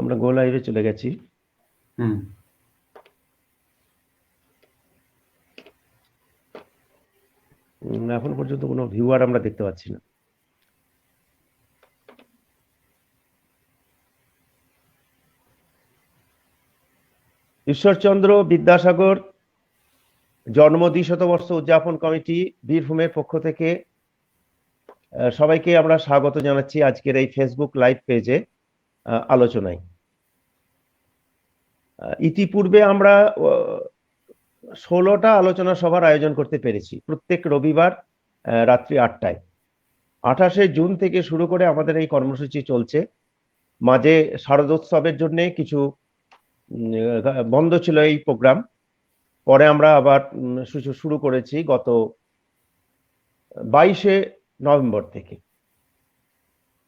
আমরা গো লাইভে চলে গেছি। এখন পর্যন্ত কোনো ভিউয়ার আমরা দেখতে পাচ্ছি না। ঈশ্বরচন্দ্র বিদ্যাসাগর জন্ম 200 উদযাপন কমিটি বীরভূমের পক্ষ থেকে সবাইকে আমরা স্বাগত জানাচ্ছি আজকের এই ফেসবুক লাইভ পেজে আলোচনায়। ইতিপূর্বে আমরা 16টা আলোচনা সভার আয়োজন করতে পেরেছি প্রত্যেক রবিবার রাত্রি 8টায়। 28শে জুন থেকে শুরু করে আমাদের এই কর্মসূচি চলছে। মাঝে শারদোৎসবের জন্য কিছু বন্ধ ছিল এই প্রোগ্রাম, পরে আমরা আবার শুরু করেছি গত 22শে নভেম্বর থেকে।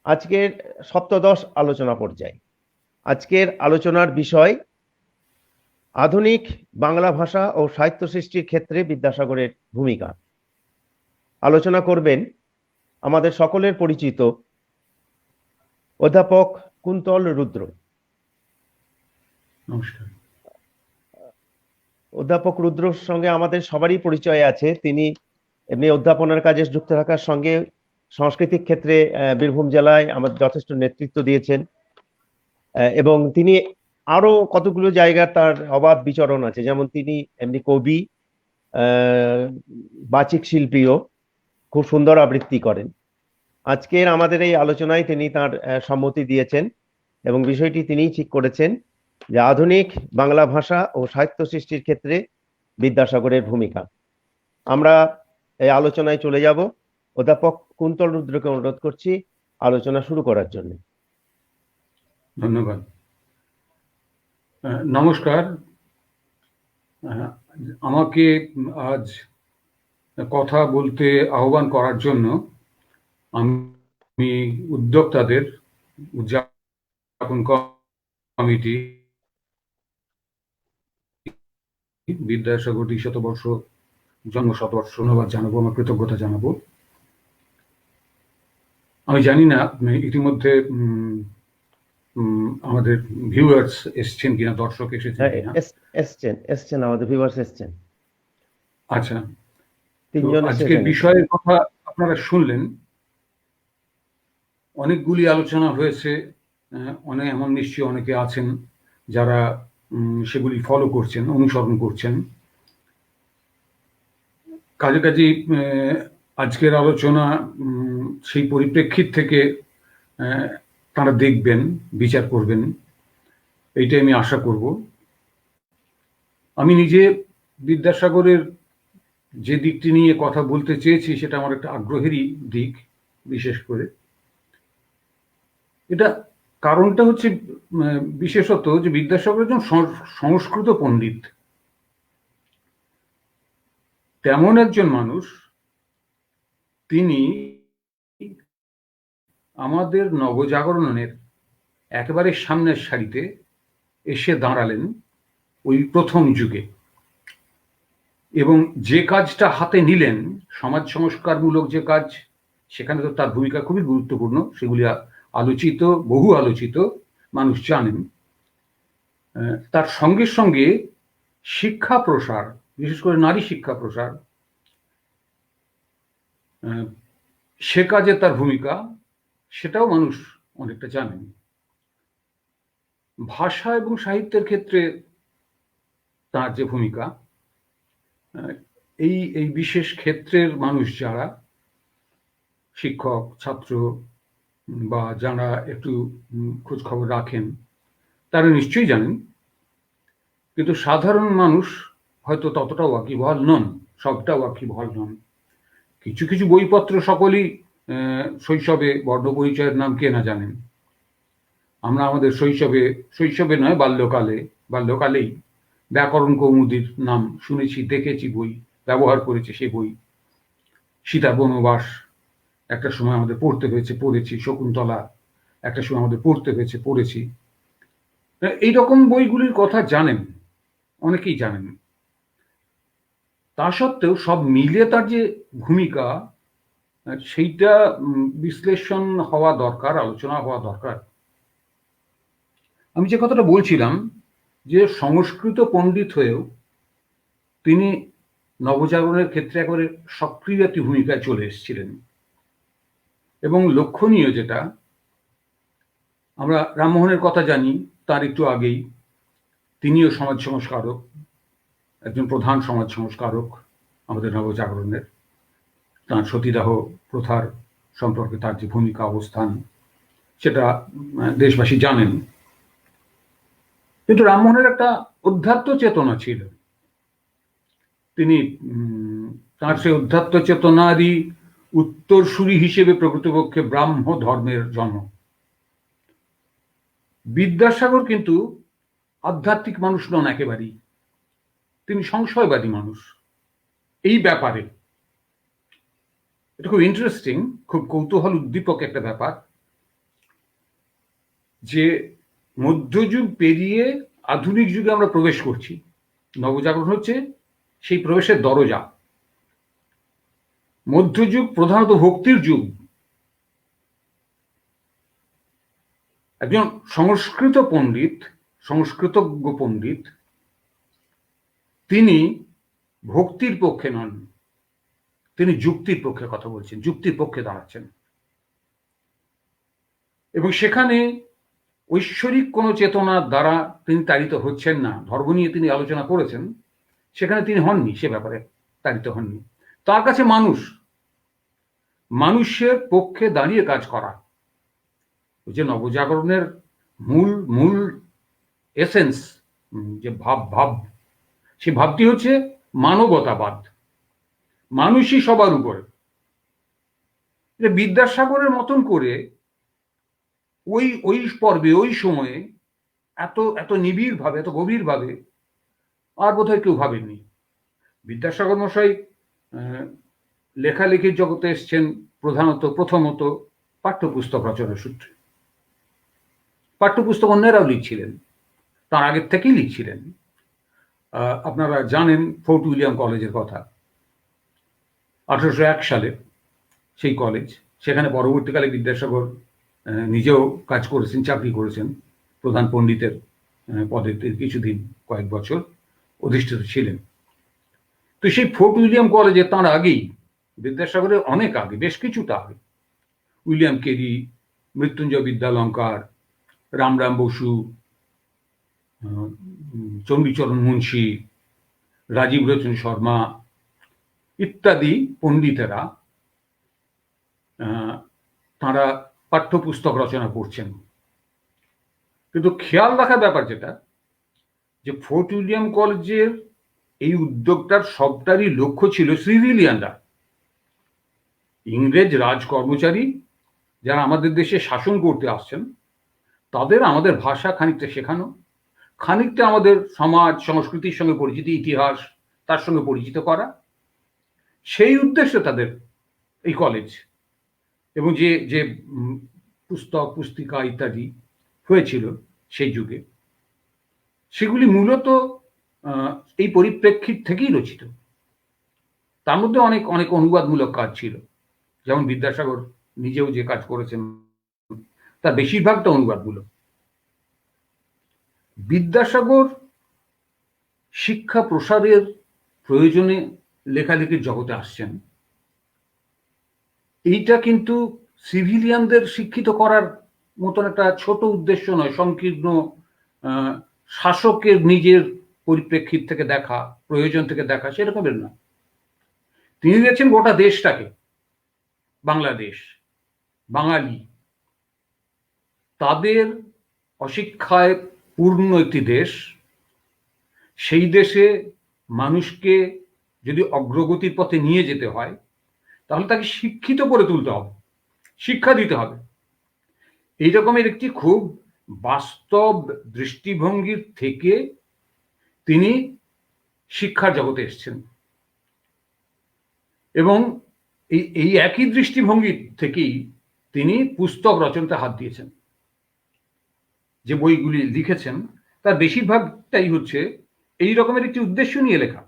আজকের সপ্তদশ আলোচনা পর্যায়। আজকের আলোচনার বিষয় আধুনিক বাংলা ভাষা ও সাহিত্য সৃষ্টির ক্ষেত্রে বিদ্যাসাগরের ভূমিকা। আলোচনা করবেন আমাদের সকলের পরিচিত অধ্যাপক কুন্তল রুদ্র। নমস্কার। অধ্যাপক রুদ্রর সঙ্গে আমাদের সবারই পরিচয় আছে। তিনি এমনি অধ্যাপনার কাজে যুক্ত থাকার সঙ্গে সাংস্কৃতিক ক্ষেত্রে বীরভূম জেলায় আমাদের যথেষ্ট নেতৃত্ব দিয়েছেন এবং তিনি আরো কতগুলো জায়গার তার অবাধ বিচরণ আছে। যেমন তিনি এমনি কবি, বাচিক শিল্পীও, খুব সুন্দর আবৃত্তি করেন। আজকের আমাদের এই আলোচনায় তিনি তার সম্মতি দিয়েছেন এবং বিষয়টি তিনিই ঠিক করেছেন যে আধুনিক বাংলা ভাষা ও সাহিত্য সৃষ্টির ক্ষেত্রে বিদ্যাসাগরের ভূমিকা। আমরা এই আলোচনায় চলে যাব। অধ্যাপক কুন্তল রুদ্রকে অনুরোধ করছি আলোচনা শুরু করার জন্য। ধন্যবাদ। নমস্কার। আমাকে আজ কথা বলতে আহ্বান করার জন্য আমি উদ্যোক্তাদের, উদযাপন কমিটি, বিদ্যাসাগর 200 জন্ম শতবর্ষ ধন্যবাদ জানাবো, আমার কৃতজ্ঞতা জানাবো। আমি জানি না ইতিমধ্যে আমাদের ভিউয়ার্স এসছেন কিনা, দর্শক এসেছেন কিনা। এসছেন আমাদের ভিউয়ার্স এসছেন। আচ্ছা, আজকের বিষয়ের কথা আপনারা শুনলেন। অনেকগুলি আলোচনা হয়েছে, এমন নিশ্চয়ই অনেকে আছেন যারা সেগুলি ফলো করছেন, অনুসরণ করছেন। কাছাকাছি আজকের আলোচনা সেই পরিপ্রেক্ষিত থেকে তারা দেখবেন, বিচার করবেন, এইটাই আমি আশা করব। আমি নিজে বিদ্যাসাগরের যে দিকটি নিয়ে কথা বলতে চেয়েছি সেটা আমার একটা আগ্রহেরই দিক। বিশেষ করে এটা কারণটা হচ্ছে বিশেষত যে বিদ্যাসাগর একজন সংস্কৃত পণ্ডিত। তেমন একজন মানুষ, তিনি আমাদের নবজাগরণের একেবারে সামনের সারিতে এসে দাঁড়ালেন ওই প্রথম যুগে, এবং যে কাজটা হাতে নিলেন, সমাজ সংস্কারমূলক যে কাজ, সেখানে তো তার ভূমিকা খুবই গুরুত্বপূর্ণ। সেগুলি আলোচিত, বহু আলোচিত, মানুষ জানেন। তার সঙ্গে সঙ্গে শিক্ষা প্রসার, বিশেষ করে নারী শিক্ষা প্রসার, সে কাজে তার ভূমিকা, সেটাও মানুষ অনেকটা জানেন। ভাষা এবং সাহিত্যের ক্ষেত্রে তার যে ভূমিকা, এই বিশেষ ক্ষেত্রের মানুষ যারা শিক্ষক, ছাত্র বা যারা একটু খোঁজ খবর রাখেন, তারা নিশ্চয়ই জানেন। কিন্তু সাধারণ মানুষ হয়তো ততটা ওয়াকিবহাল নন, সবটা ওয়াকিবহাল নন। কিছু কিছু বইপত্র সকলেই শৈশবে বর্ণ পরিচয়ের নাম কে না জানেন। আমরা আমাদের শৈশবে নয়, বাল্যকালেই ব্যাকরণ কৌমুদীর নাম শুনেছি, দেখেছি, বই ব্যবহার করেছি। সেই বই সীতা বনবাস একটা সময় আমাদের পড়তে হয়েছে, পড়েছি। শকুন্তলা একটা সময় আমাদের পড়তে হয়েছে, পড়েছি। এইরকম বইগুলির কথা জানেন, অনেকেই জানেন। তা সত্ত্বেও সব মিলে তার যে ভূমিকা, সেইটা বিশ্লেষণ হওয়া দরকার, আলোচনা হওয়া দরকার। আমি যে কথাটা বলছিলাম যে সংস্কৃত পণ্ডিত হয়েও তিনি নবজাগরণের ক্ষেত্রে একেবারে সক্রিয় একটি ভূমিকায় চলে এসেছিলেন। এবং লক্ষণীয় যেটা, আমরা রামমোহনের কথা জানি, তার একটু আগেই তিনিও সমাজ সংস্কারক, একজন প্রধান সমাজ সংস্কারক আমাদের নবজাগরণের। তার সতীদাহ প্রথার সম্পর্কে তার যে ভূমিকা অবস্থান সেটা দেশবাসী জানেন। কিন্তু রামমোহনের একটা অধ্যাত্ম চেতনা ছিল। তিনি তার সেই অধ্যাত্ম চেতনারই উত্তরসূরি হিসেবে প্রকৃতপক্ষে ব্রাহ্ম ধর্মের জন্ম। বিদ্যাসাগর কিন্তু আধ্যাত্মিক মানুষ নন একেবারেই, তিনি সংশয়বাদী মানুষ। এই ব্যাপারে এটা খুব ইন্টারেস্টিং, খুব কৌতূহল উদ্দীপক একটা ব্যাপার যে মধ্যযুগ পেরিয়ে আধুনিক যুগে আমরা প্রবেশ করছি। নবজাগরণ হচ্ছে সেই প্রবেশের দরজা। মধ্যযুগ প্রধানত ভক্তির যুগ। একজন সংস্কৃত পণ্ডিত, সংস্কৃতজ্ঞ পণ্ডিত, তিনি ভক্তির পক্ষে নন, তিনি যুক্তির পক্ষে কথা বলছেন, যুক্তির পক্ষে দাঁড়াচ্ছেন। এবং সেখানে ঐশ্বরিক কোনো চেতনার দ্বারা তিনি তাড়িত হচ্ছেন না। ধর্ম নিয়ে তিনি আলোচনা করেছেন, সেখানে তিনি হননি, সে ব্যাপারে তাড়িত হননি। তার কাছে মানুষ, মানুষের পক্ষে দাঁড়িয়ে কাজ করা, যে নবজাগরণের মূল মূল এসেন্স, যে ভাব সেই ভাবটি হচ্ছে মানবতাবাদ, মানুষই সবার উপরে। বিদ্যাসাগরের মতন করে ওই পর্বে, ওই সময়ে এত এত নিবিড় ভাবে, এত গভীর ভাবে আর বোধহয় কেউ ভাবেননি। বিদ্যাসাগর মশাই লেখালেখির জগতে এসছেন প্রথমত পাঠ্যপুস্তক রচনার সূত্রে। পাঠ্যপুস্তক অন্যরাও লিখছিলেন, তার আগের থেকেই লিখছিলেন। আপনারা জানেন ফোর্ট উইলিয়াম কলেজের কথা, 1801 সালে সেই কলেজ। সেখানে পরবর্তীকালে বিদ্যাসাগর নিজেও কাজ করেছেন, চাকরি করেছেন, প্রধান পণ্ডিতের পদে কিছুদিন, কয়েক বছর অধিষ্ঠিত ছিলেন। তো সেই ফোর্ট উইলিয়াম কলেজে তার আগেই, বিদ্যাসাগরের অনেক আগে, বেশ কিছুটা আগে, উইলিয়াম কেরি, মৃত্যুঞ্জয় বিদ্যালঙ্কার, রামরাম বসু, চণ্ডীচরণ মুন্সী, রাজীব লোচন শর্মা ইত্যাদি পণ্ডিতেরা তারা পাঠ্যপুস্তক রচনা করছেন। কিন্তু খেয়াল রাখার ব্যাপার যেটা, যে ফোর্ট উইলিয়াম কলেজের এই উদ্যোগটার সবটারই লক্ষ্য ছিল সিভিলিয়ানরা, ইংরেজ রাজ কর্মচারী যারা আমাদের দেশে শাসন করতে আসছেন, তাদের আমাদের ভাষা খানিকটা শেখানো, খানিকটা আমাদের সমাজ সংস্কৃতির সঙ্গে পরিচিত, ইতিহাস তার সঙ্গে পরিচিত করা, সেই উদ্দেশ্যে তাদের এই কলেজ। এবং যে যে পুস্তক পুস্তিকা ইত্যাদি হয়েছিল সেই যুগে, সেগুলি মূলত এই পরিপ্রেক্ষিত থেকেই রচিত। তার মধ্যে অনেক অনেক অনুবাদমূলক কাজ ছিল, যেমন বিদ্যাসাগর নিজেও যে কাজ করেছেন তার বেশিরভাগটা অনুবাদমূলক। বিদ্যাসাগর শিক্ষা প্রসারের প্রয়োজনে লেখালেখির জগতে আসছেন, এইটা কিন্তু সিভিলিয়ানদের শিক্ষিত করার মতন একটা ছোট উদ্দেশ্য নয়, সংকীর্ণ শাসকের নিজের পরিপ্রেক্ষিত থেকে দেখা, প্রয়োজন থেকে দেখা, সেরকমের না। তিনি দেখছেন গোটা দেশটাকে, বাংলাদেশ, বাঙালি, তাদের অশিক্ষায় পূর্ণ একটি দেশ। সেই দেশে মানুষকে যদি অগ্রগতির পথে নিয়ে যেতে হয়, তাহলে তাকে শিক্ষিত করে তুলতে হবে, শিক্ষা দিতে হবে। এই রকমের একটি খুব বাস্তব দৃষ্টিভঙ্গির থেকে তিনি শিক্ষার জগতে এসেছেন। এবং এই একই দৃষ্টিভঙ্গি থেকেই তিনি পুস্তক রচনাতে হাত দিয়েছেন। যে বইগুলি লিখেছেন তার বেশিরভাগটাই হচ্ছে এই রকমের একটি উদ্দেশ্য নিয়ে লেখা।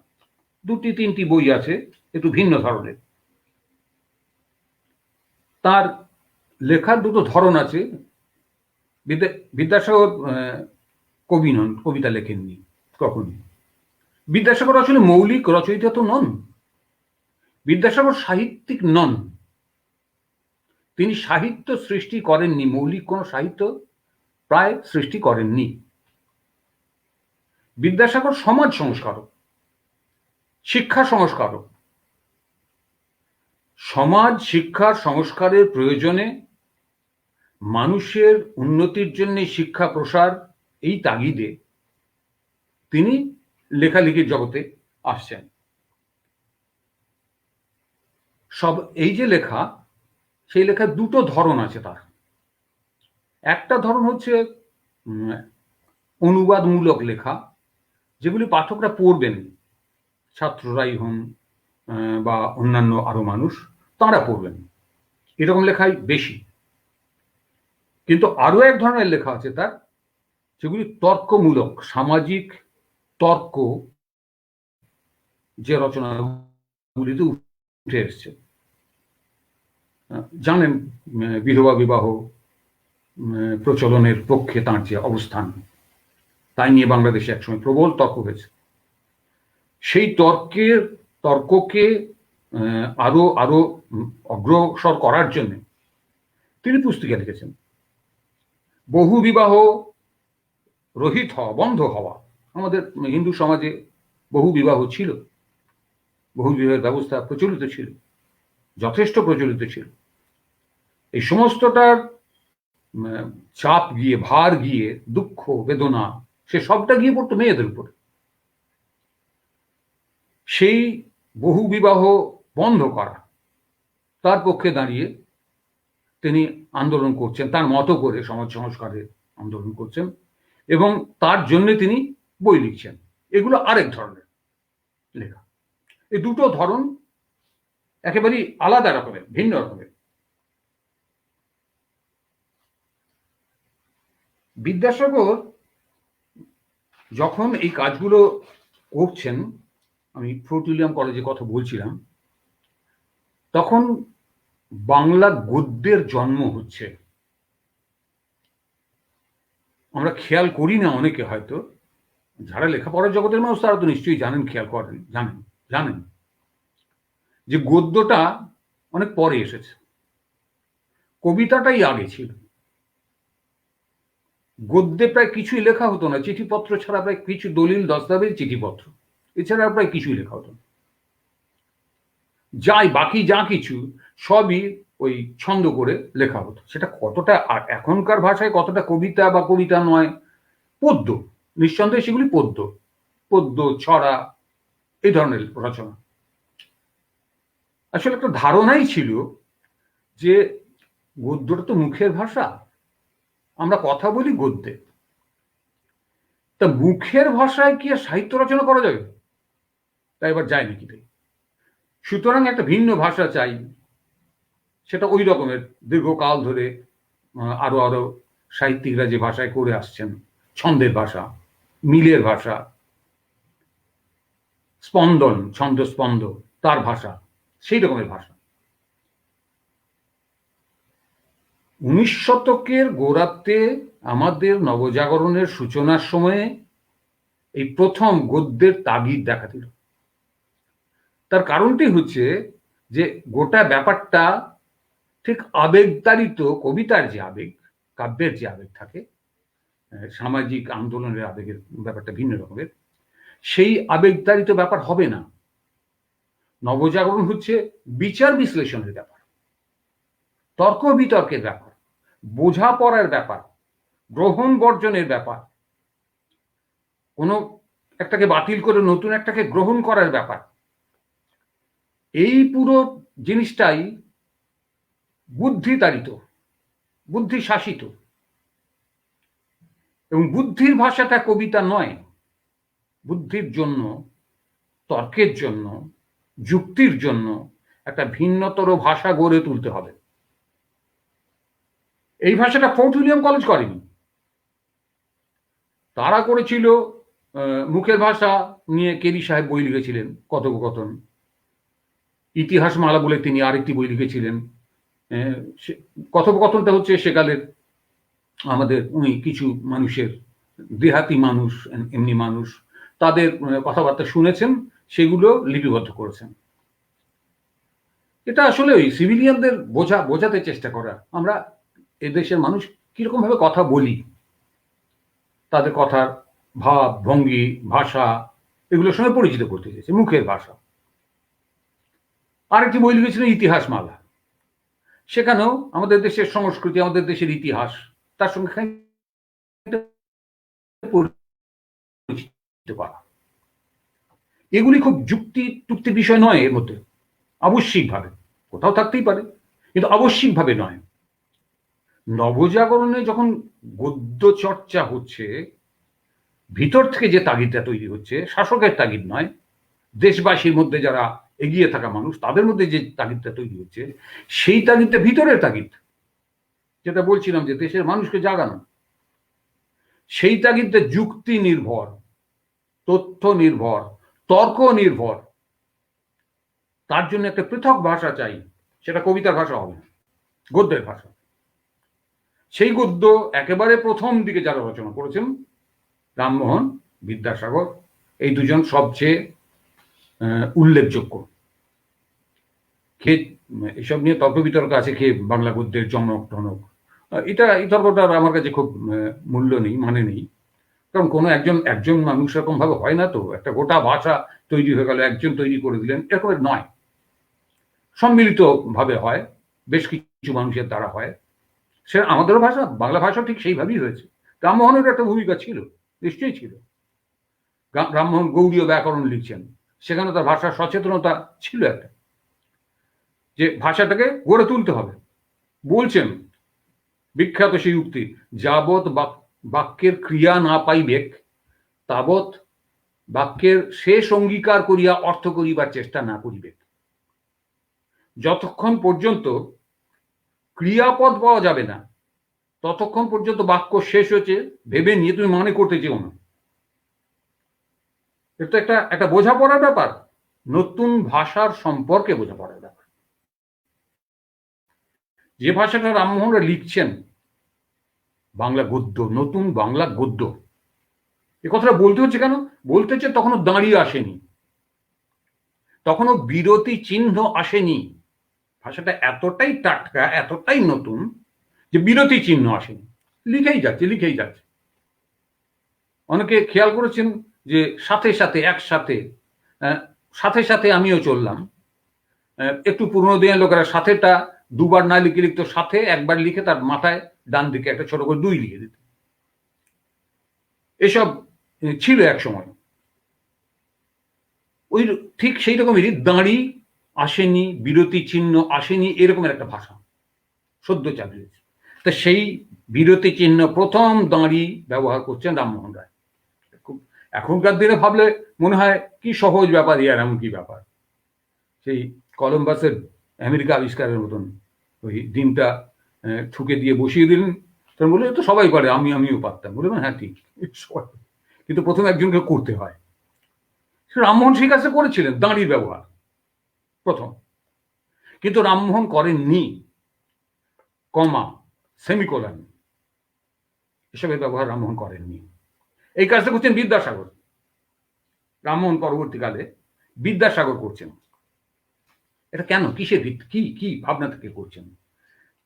2-3টি বই আছে একটু ভিন্ন ধরনের। তার লেখার দুটো ধরন আছে। বিদ্যাসাগর কবি নন, কবিতা লেখেননি কখনই। বিদ্যাসাগর আসলে মৌলিক রচয়িতা তো নন, বিদ্যাসাগর সাহিত্যিক নন, তিনি সাহিত্য সৃষ্টি করেননি, মৌলিক কোনো সাহিত্য প্রায় সৃষ্টি করেননি। বিদ্যাসাগর সমাজ সংস্কারক, শিক্ষা সংস্কারক। সমাজ শিক্ষার সংস্কারের প্রয়োজনে মানুষের উন্নতির জন্য শিক্ষা প্রসার, এই তাগিদে তিনি লেখালেখির জগতে আসছেন। সব এই যে লেখা, সেই লেখার দুটো ধরন আছে তার। একটা ধরন হচ্ছে অনুবাদমূলক লেখা, যেগুলি পাঠকরা পড়বেন, ছাত্ররাই হন বা অন্যান্য আরো মানুষ, তারা পড়বেন, এরকম লেখাই বেশি। কিন্তু আরো এক ধরনের লেখা আছে তার, যেগুলি তর্কমূলক, সামাজিক তর্ক যে রচনাগুলিতে উঠে এসছে। জানেন বিধবা বিবাহ প্রচলনের পক্ষে তার যে অবস্থান, তাই নিয়ে বাংলাদেশে একসময় প্রবল তর্ক হয়েছে। সেই তর্ককে আরো আরো অগ্রসর করার জন্য তিনি পুস্তিকা লিখেছেন। বহু বিবাহ রহিত হওয়া, বন্ধ হওয়া। আমাদের হিন্দু সমাজে বহু বিবাহ ছিল, বহু বিবাহের ব্যবস্থা প্রচলিত ছিল, যথেষ্ট প্রচলিত ছিল। এই সমস্তটার চাপ গিয়ে, ভার গিয়ে, দুঃখ বেদনা, সে সবটা গিয়ে পড়তো মেয়েদের উপরে। সেই বহু বিবাহ বন্ধ করা, তার পক্ষে দাঁড়িয়ে তিনি আন্দোলন করছেন, তার মতো করে সমাজ সংস্কারের আন্দোলন করছেন, এবং তার জন্য তিনি বই লিখছেন। এগুলো আরেক ধরনের লেখা। এই দুটো ধরন একেবারেই আলাদা রকমের, ভিন্ন রকমের। বিদ্যাসাগর যখন এই কাজগুলো করছেন, আমি ফোর্ট উইলিয়াম কলেজে কথা বলছিলাম, তখন বাংলা গদ্যের জন্ম হচ্ছে। আমরা খেয়াল করি না অনেকে, হয়তো যারা লেখাপড়ার জগতের মানুষ তারা তো নিশ্চয়ই জানেন, খেয়াল করেন, জানেন যে গদ্যটা অনেক পরে এসেছে, কবিতাটাই আগে ছিল। গদ্যে প্রায় কিছুই লেখা হতো না, চিঠিপত্র ছাড়া, প্রায় কিছু দলিল দস্তাবেজ, চিঠিপত্র, এছাড়া প্রায় কিছুই লেখা হতো না। বাকি যা কিছু সবই ওই ছন্দ করে লেখা হতো। সেটা কতটা এখনকার ভাষায় কতটা কবিতা বা কবিতা নয়, পদ্য, নিঃসন্দেহে সেগুলি পদ্য, ছড়া, এই ধরনের রচনা। আসলে একটা ধারণাই ছিল যে গদ্যটা তো মুখের ভাষা, আমরা কথা বলি গদ্যে, তা মুখের ভাষায় কি আর সাহিত্য রচনা করা যাবে? তাই এবার যায় নাকি? সুতরাং একটা ভিন্ন ভাষা চাই। সেটা ওই রকমের দীর্ঘকাল ধরে আরো আরো সাহিত্যিকরা যে ভাষায় করে আসছেন, ছন্দের ভাষা, মিলের ভাষা, স্পন্দন, ছন্দ স্পন্দ, তার ভাষা, সেই রকমের ভাষা। 19 শতকের গোড়াতে আমাদের নবজাগরণের সূচনার সময়ে এই প্রথম গদ্যের তাগিদ দেখা দিল। তার কারণটি হচ্ছে যে গোটা ব্যাপারটা ঠিক আবেগতাড়িত, কবিতার যে আবেগ, কাব্যের যে আবেগ থাকে, সামাজিক আন্দোলনের আবেগের ব্যাপারটা ভিন্ন রকমের, সেই আবেগতাড়িত ব্যাপার হবে না। নবজাগরণ হচ্ছে বিচার বিশ্লেষণের ব্যাপার, তর্ক বিতর্কের ব্যাপার, বোঝাপড়ার ব্যাপার, গ্রহণ বর্জনের ব্যাপার, কোনো একটাকে বাতিল করে নতুন একটাকে গ্রহণ করার ব্যাপার। এই পুরো জিনিসটাই বুদ্ধিতাড়িত, বুদ্ধি শাসিত, এবং বুদ্ধির ভাষাটা কবিতা নয়। বুদ্ধির জন্য, তর্কের জন্য, যুক্তির জন্য একটা ভিন্নতর ভাষা গড়ে তুলতে হবে। এই ভাষাটা ফোর্ট উইলিয়াম কলেজ করেনি, তারা করেছিল মুখের ভাষা নিয়ে। কেরি সাহেব বই লিখেছিলেন কথোপকথন, ইতিহাস মালা বলে তিনি আরেকটি বই লিখেছিলেন। কথোপকথনটা হচ্ছে সেকালের আমাদের কিছু মানুষের দেহাতি মানুষ, এমনি মানুষ, তাদের কথাবার্তা শুনেছেন, সেগুলো লিপিবদ্ধ করেছেন। এটা আসলে ওই সিভিলিয়ানদের বোঝাতে চেষ্টা করা, আমরা এদেশের মানুষ কিরকম ভাবে কথা বলি, তাদের কথার ভাব ভঙ্গি ভাষা এগুলোর সঙ্গে পরিচিত করতে চেয়েছে, মুখের ভাষা। আরেকটি বই লিখেছিলেন ইতিহাস মালা, সেখানেও আমাদের দেশের সংস্কৃতি, আমাদের দেশের ইতিহাস তার সঙ্গে পরিচিত করা। এগুলি খুব যুক্তি বিষয় নয়, এর মধ্যে আবশ্যিকভাবে কোথাও থাকতেই পারে, কিন্তু আবশ্যিকভাবে নয়। নবজাগরণে যখন গদ্য চর্চা হচ্ছে, ভিতর থেকে যে তাগিদটা তৈরি হচ্ছে, শাসকের তাগিদ নয়, দেশবাসীর মধ্যে যারা এগিয়ে থাকা মানুষ তাদের মধ্যে যে তাগিদটা তৈরি হচ্ছে, সেই তাগিদটা ভিতরের তাগিদ, যেটা বলছিলাম যে দেশের মানুষকে জাগানো, সেই তাগিদটা যুক্তি নির্ভর, তথ্য নির্ভর, তর্ক নির্ভর। তার জন্য একটা পৃথক ভাষা চাই, সেটা কবিতার ভাষা হবে না, গদ্যের ভাষা। সেই গদ্য একেবারে প্রথম দিকে যারা রচনা করেছেন, রামমোহন, বিদ্যাসাগর, এই দুজন সবচেয়ে উল্লেখযোগ্য। এসব নিয়ে তর্ক বিতর্ক আছে, কে বাংলা গদ্যের জনক টনক, এই তর্কটা আমার কাছে খুব মূল্য নেই, মানে নেই। কারণ কোনো একজন মানুষ এরকম ভাবে হয় না, তো একটা গোটা ভাষা তৈরি হয়ে গেল, একজন তৈরি করে দিলেন, এরকম নয়, সম্মিলিত ভাবে হয়, বেশ কিছু মানুষের দ্বারা হয়। সে আমাদেরও ভাষা, বাংলা ভাষা ঠিক সেইভাবেই হয়েছে। রামমোহনের একটা ভূমিকা ছিল, নিশ্চয়ই ছিল। রামমোহন গৌড়ীয় ব্যাকরণ লিখছেন, সেখানে তার ভাষার সচেতনতা ছিল একটা, যে ভাষাটাকে গড়ে তুলতে হবে। বলছেন বিখ্যাত সেই উক্তি, যাবৎ বাক্যের ক্রিয়া না পাইবেক, তাবৎ বাক্যের শেষ অঙ্গীকার করিয়া অর্থ করিবার চেষ্টা না করিবেক। যতক্ষণ পর্যন্ত ক্রিয়াপদ পাওয়া যাবে না, ততক্ষণ পর্যন্ত বাক্য শেষ হয়েছে ভেবে নিয়ে তুমি মানে করতে চেও না। এটা একটা বোঝাপড়ার ব্যাপার, নতুন ভাষার সম্পর্কে বোঝাপড়ার ব্যাপার। যে ভাষাটা রামমোহনরা লিখছেন, বাংলা গদ্য, নতুন বাংলা গদ্য, এ কথাটা বলতে হচ্ছে কেন? বলতে হচ্ছে তখনও দাঁড়িয়ে আসেনি, তখনও বিরতি চিহ্ন আসেনি। ভাষাটা এতটাই টাটকা, এতটাই নতুন যে বিরতি চিহ্ন আসেনি, লিখেই যাচ্ছে। অনেকে খেয়াল করেছেন যে সাথে সাথে, একসাথে, সাথে সাথে আমিও চললাম। একটু পুরোনো দিনের লোকেরা সাথেটা দুবার না লিখে লিখতো, সাথে একবার লিখে তার মাথায় ডান দিকে একটা ছোট করে 2 লিখে দিত। এসব ছিল এক সময়। ওই ঠিক সেই রকমেরই দাঁড়ি আসেনি, বিরতি চিহ্ন আসেনি, এরকমের একটা ভাষা সদ্য চালিয়েছে। তা সেই বিরতি চিহ্ন প্রথম দাঁড়ি ব্যবহার করছেন রামমোহন রায়। খুব এখনকার দিনে ভাবলে মনে হয় কি সহজ ব্যাপার, আর এমন কি ব্যাপার, সেই কলম্বাসের আমেরিকা আবিষ্কারের মতন ওই দিনটা ঠুকে দিয়ে বসিয়ে দিলেন। তখন বলে তো সবাই পারে, আমিও পারতাম। বলে হ্যাঁ ঠিক, সবাই, কিন্তু প্রথমে একজনকে করতে হয়। রামমোহন সেই কাজটা করেছিলেন, দাঁড়ির ব্যবহার প্রথম। কিন্তু রামমোহন করেননি কমা, সেমিকোলন, এসবের ব্যবহার রামমোহন করেননি। এই কাজটা করছেন বিদ্যাসাগর। রামমোহন পরবর্তীকালে বিদ্যাসাগর করছেন। এটা কেন, কিসের ভিত্তি, কি ভাবনা থেকে করছেন?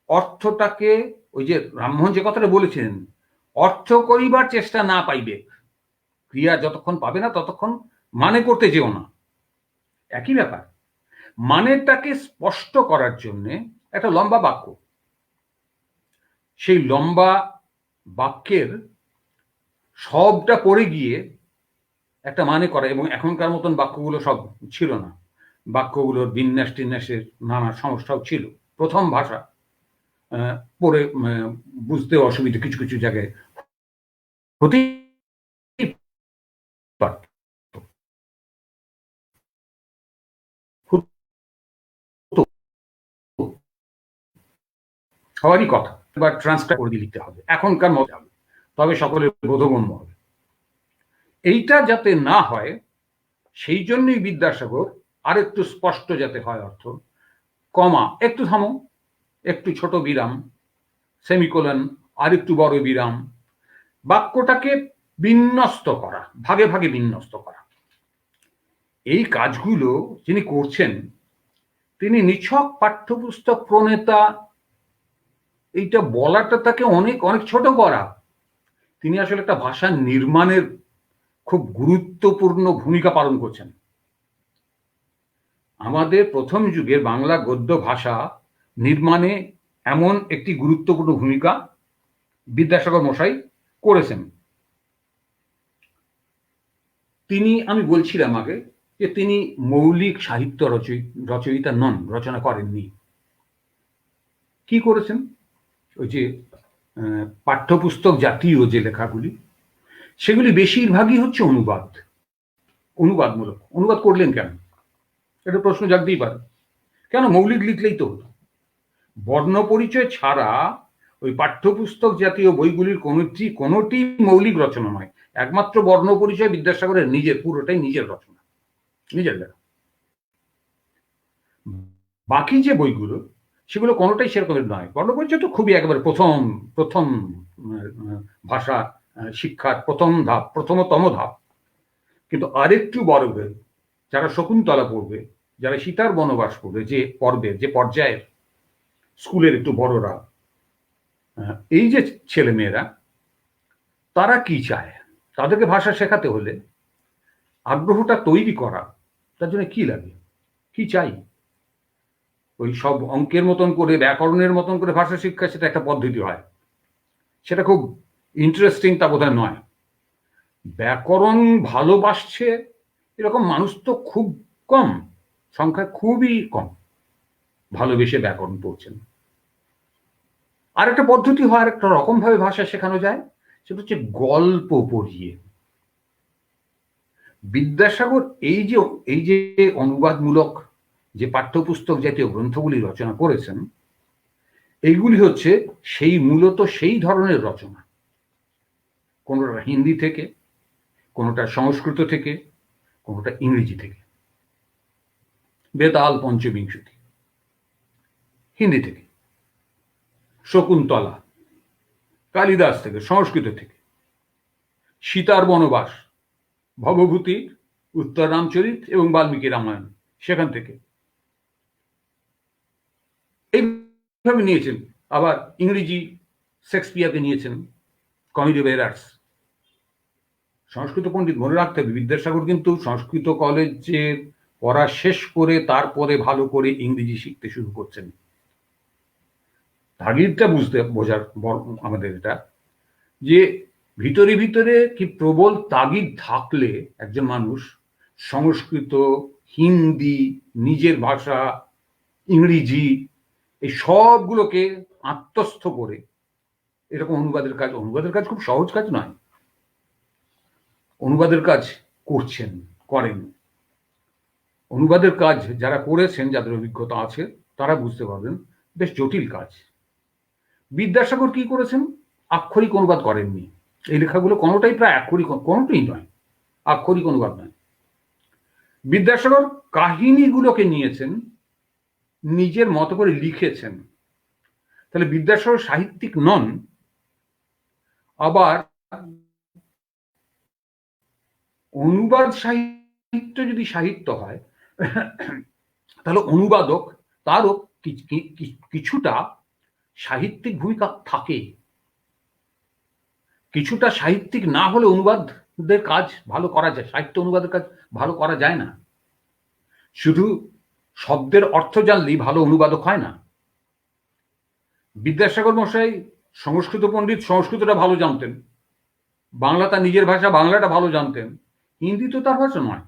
অর্থটাকে, ওই যে রামমোহন যে কথাটা বলেছিলেন, অর্থ করিবার চেষ্টা না পাইবে, ক্রিয়া যতক্ষণ পাবে না ততক্ষণ মানে করতে যেও না, একই ব্যাপার। মানেটাকে স্পষ্ট করার জন্য একটা লম্বা বাক্য, সেই লম্বা বাক্যের সবটা পড়ে গিয়ে একটা মানে করা, এবং এখনকার মতন বাক্যগুলো সব ছিল না, বাক্যগুলোর বিন্যাস টিন্যাসের নানা সমস্যাও ছিল। প্রথম ভাষা পড়ে বুঝতে অসুবিধা কিছু কিছু জায়গায় হতেই পারত, হওয়ারই কথা। এবার ট্রান্সক্রাইব করে দিয়ে লিখতে হবে, এখনকার মতো হবে, তবে সকলের বোধগম্য হবে। এইটা যাতে না হয়, সেই জন্যই বিদ্যাসাগর আরেকটু স্পষ্ট যাতে হয় অর্থ, কমা, একটু থামো, একটু ছোট বিরাম, সেমিকোলন, আর একটু বড় বিরাম, বাক্যটাকে বিন্যস্ত করা, ভাগে ভাগে বিন্যস্ত করা। এই কাজগুলো যিনি করছেন তিনি নিছক পাঠ্যপুস্তক প্রণেতা, এইটা বলাটা তাকে অনেক অনেক ছোট করা। তিনি আসলে একটা ভাষা নির্মাণের খুব গুরুত্বপূর্ণ ভূমিকা পালন করছেন। আমাদের প্রথম যুগের বাংলা গদ্য ভাষা নির্মাণে এমন একটি গুরুত্বপূর্ণ ভূমিকা বিদ্যাসাগর মশাই করেছেন। তিনি, আমি বলছিলাম আগে যে তিনি মৌলিক সাহিত্য রচয়িতা নন, রচনা করেননি। কি করেছেন? ওই যে পাঠ্যপুস্তক জাতীয় যে লেখাগুলি, সেগুলি বেশিরভাগই হচ্ছে অনুবাদ, অনুবাদমূলক। অনুবাদ করলেন কেন? এটা প্রশ্ন জাগতেই পারে। কেন? মৌলিক লিখলেই তো হতো। বর্ণ পরিচয় ছাড়া ওই পাঠ্যপুস্তক জাতীয় বইগুলির কোনোটি মৌলিক রচনা নয়। একমাত্র বর্ণ পরিচয় বিদ্যাসাগরের নিজের, পুরোটাই নিজের রচনা, নিজের লেখা। বাকি যে বইগুলো সেগুলো কোনোটাই সেরকমের নয়। বর্ণ পরিচয় তো খুবই একেবারে প্রথম প্রথম ভাষা শিক্ষার প্রথমতম ধাপ। কিন্তু আরেকটু বড় হয়ে যারা শকুন্তলা পড়বে, যারা সীতার বনবাস পড়বে, যে পর্বের, যে পর্যায়ের স্কুলের একটু বড়রা, এই যে ছেলেমেয়েরা, তারা কি চায়? তাদেরকে ভাষা শেখাতে হলে আগ্রহটা তৈরি করা, তার জন্য কি লাগে, কি চাই? ওই সব অঙ্কের মতন করে, ব্যাকরণের মতন করে ভাষা শিক্ষা, সেটা একটা পদ্ধতি হয়, সেটা খুব ইন্টারেস্টিং তা বোধহয় নয়। ব্যাকরণ ভালোবাসছে এরকম মানুষ তো খুব কম, সংখ্যা খুবই কম ভালোবেসে ব্যাকরণ পড়ছেন। আরেকটা পদ্ধতি হয়, আরেকটা রকম ভাবে ভাষা শেখানো যায়, সেটা হচ্ছে গল্প পড়িয়ে। বিদ্যাসাগর এই যে অনুবাদমূলক যে পাঠ্যপুস্তক জাতীয় গ্রন্থগুলি রচনা করেছেন, এইগুলি হচ্ছে মূলত সেই ধরনের রচনা। কোনোটা হিন্দি থেকে, কোনোটা সংস্কৃত থেকে, কোনোটা ইংরেজি থেকে। বেতাল পঞ্চবিংশতি হিন্দি থেকে, শকুন্তলা কালিদাস থেকে, সংস্কৃত থেকে, সীতার বনবাস ভবভূতি, উত্তর রামচরিত এবং বাল্মীকি রামায়ণ সেখান থেকে এইভাবে নিয়েছেন। আবার ইংরেজি শেক্সপিয়ারকে নিয়েছেন, কমেডি অফ এরার্স। সংস্কৃত পণ্ডিত মনে রাখতে হবে, বিদ্যাসাগর কিন্তু সংস্কৃত কলেজে পড়া শেষ করে তারপরে ভালো করে ইংরেজি শিখতে শুরু করছেন। তাগিদটা বোঝার আমাদের এটা, যে ভিতরে ভিতরে কি প্রবল তাগিদ থাকলে একজন মানুষ সংস্কৃত, হিন্দি, নিজের ভাষা, ইংরেজি, এই সবগুলোকে আত্মস্থ করে এরকম অনুবাদের কাজ খুব সহজ কাজ নয়। অনুবাদের কাজ করেন। অনুবাদের কাজ যারা করেছেন, যাদের অভিজ্ঞতা আছে, তারা বুঝতে পারবেন বেশ জটিল কাজ। বিদ্যাসাগর কি করেছেন? আক্ষরিক অনুবাদ করেননি। এই লেখাগুলো কোনোটাই প্রায় আক্ষরিক, কোনোটাই নয়, আক্ষরিক অনুবাদ নয়। বিদ্যাসাগর কাহিনীগুলোকে নিয়েছেন, নিজের মতো করে লিখেছেন। তাহলে বিদ্যাসাগর সাহিত্যিক নন। আবার অনুবাদ সাহিত্য যদি সাহিত্য হয়, তাহলে অনুবাদক, তারও কিছুটা সাহিত্যিক ভূমিকা থাকে। কিছুটা সাহিত্যিক না হলে অনুবাদের কাজ ভালো করা যায়, সাহিত্য অনুবাদের কাজ ভালো করা যায় না। শুধু শব্দের অর্থ জানলেই ভালো অনুবাদক হয় না। বিদ্যাসাগর মশাই সংস্কৃত পণ্ডিত, সংস্কৃতটা ভালো জানতেন। বাংলা তার নিজের ভাষা, বাংলাটা ভালো জানতেন। হিন্দি তো তার ভাষা নয়,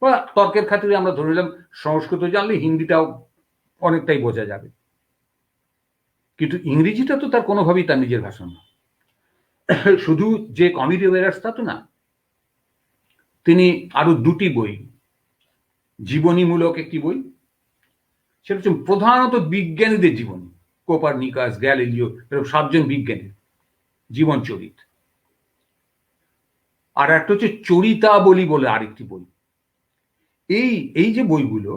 বা তর্কের খাতিরে আমরা ধরে নিলাম সংস্কৃত জানলে হিন্দিটাও অনেকটাই বোঝা যাবে, কিন্তু ইংরেজিটা তো তার কোনোভাবেই তার নিজের ভাষা না। শুধু যে কমেডি অফ এরার্স তা তো না, তিনি আরো দুটি বই, জীবনীমূলক একটি বই, সেটা হচ্ছে প্রধানত বিজ্ঞানীদের জীবনী, কোপারনিকাস, গ্যালিলিও, এরকম 7জন বিজ্ঞানীর জীবন চরিত। আর একটা হচ্ছে চরিতাবলী বলে আরেকটি বই। এই যে বইগুলো,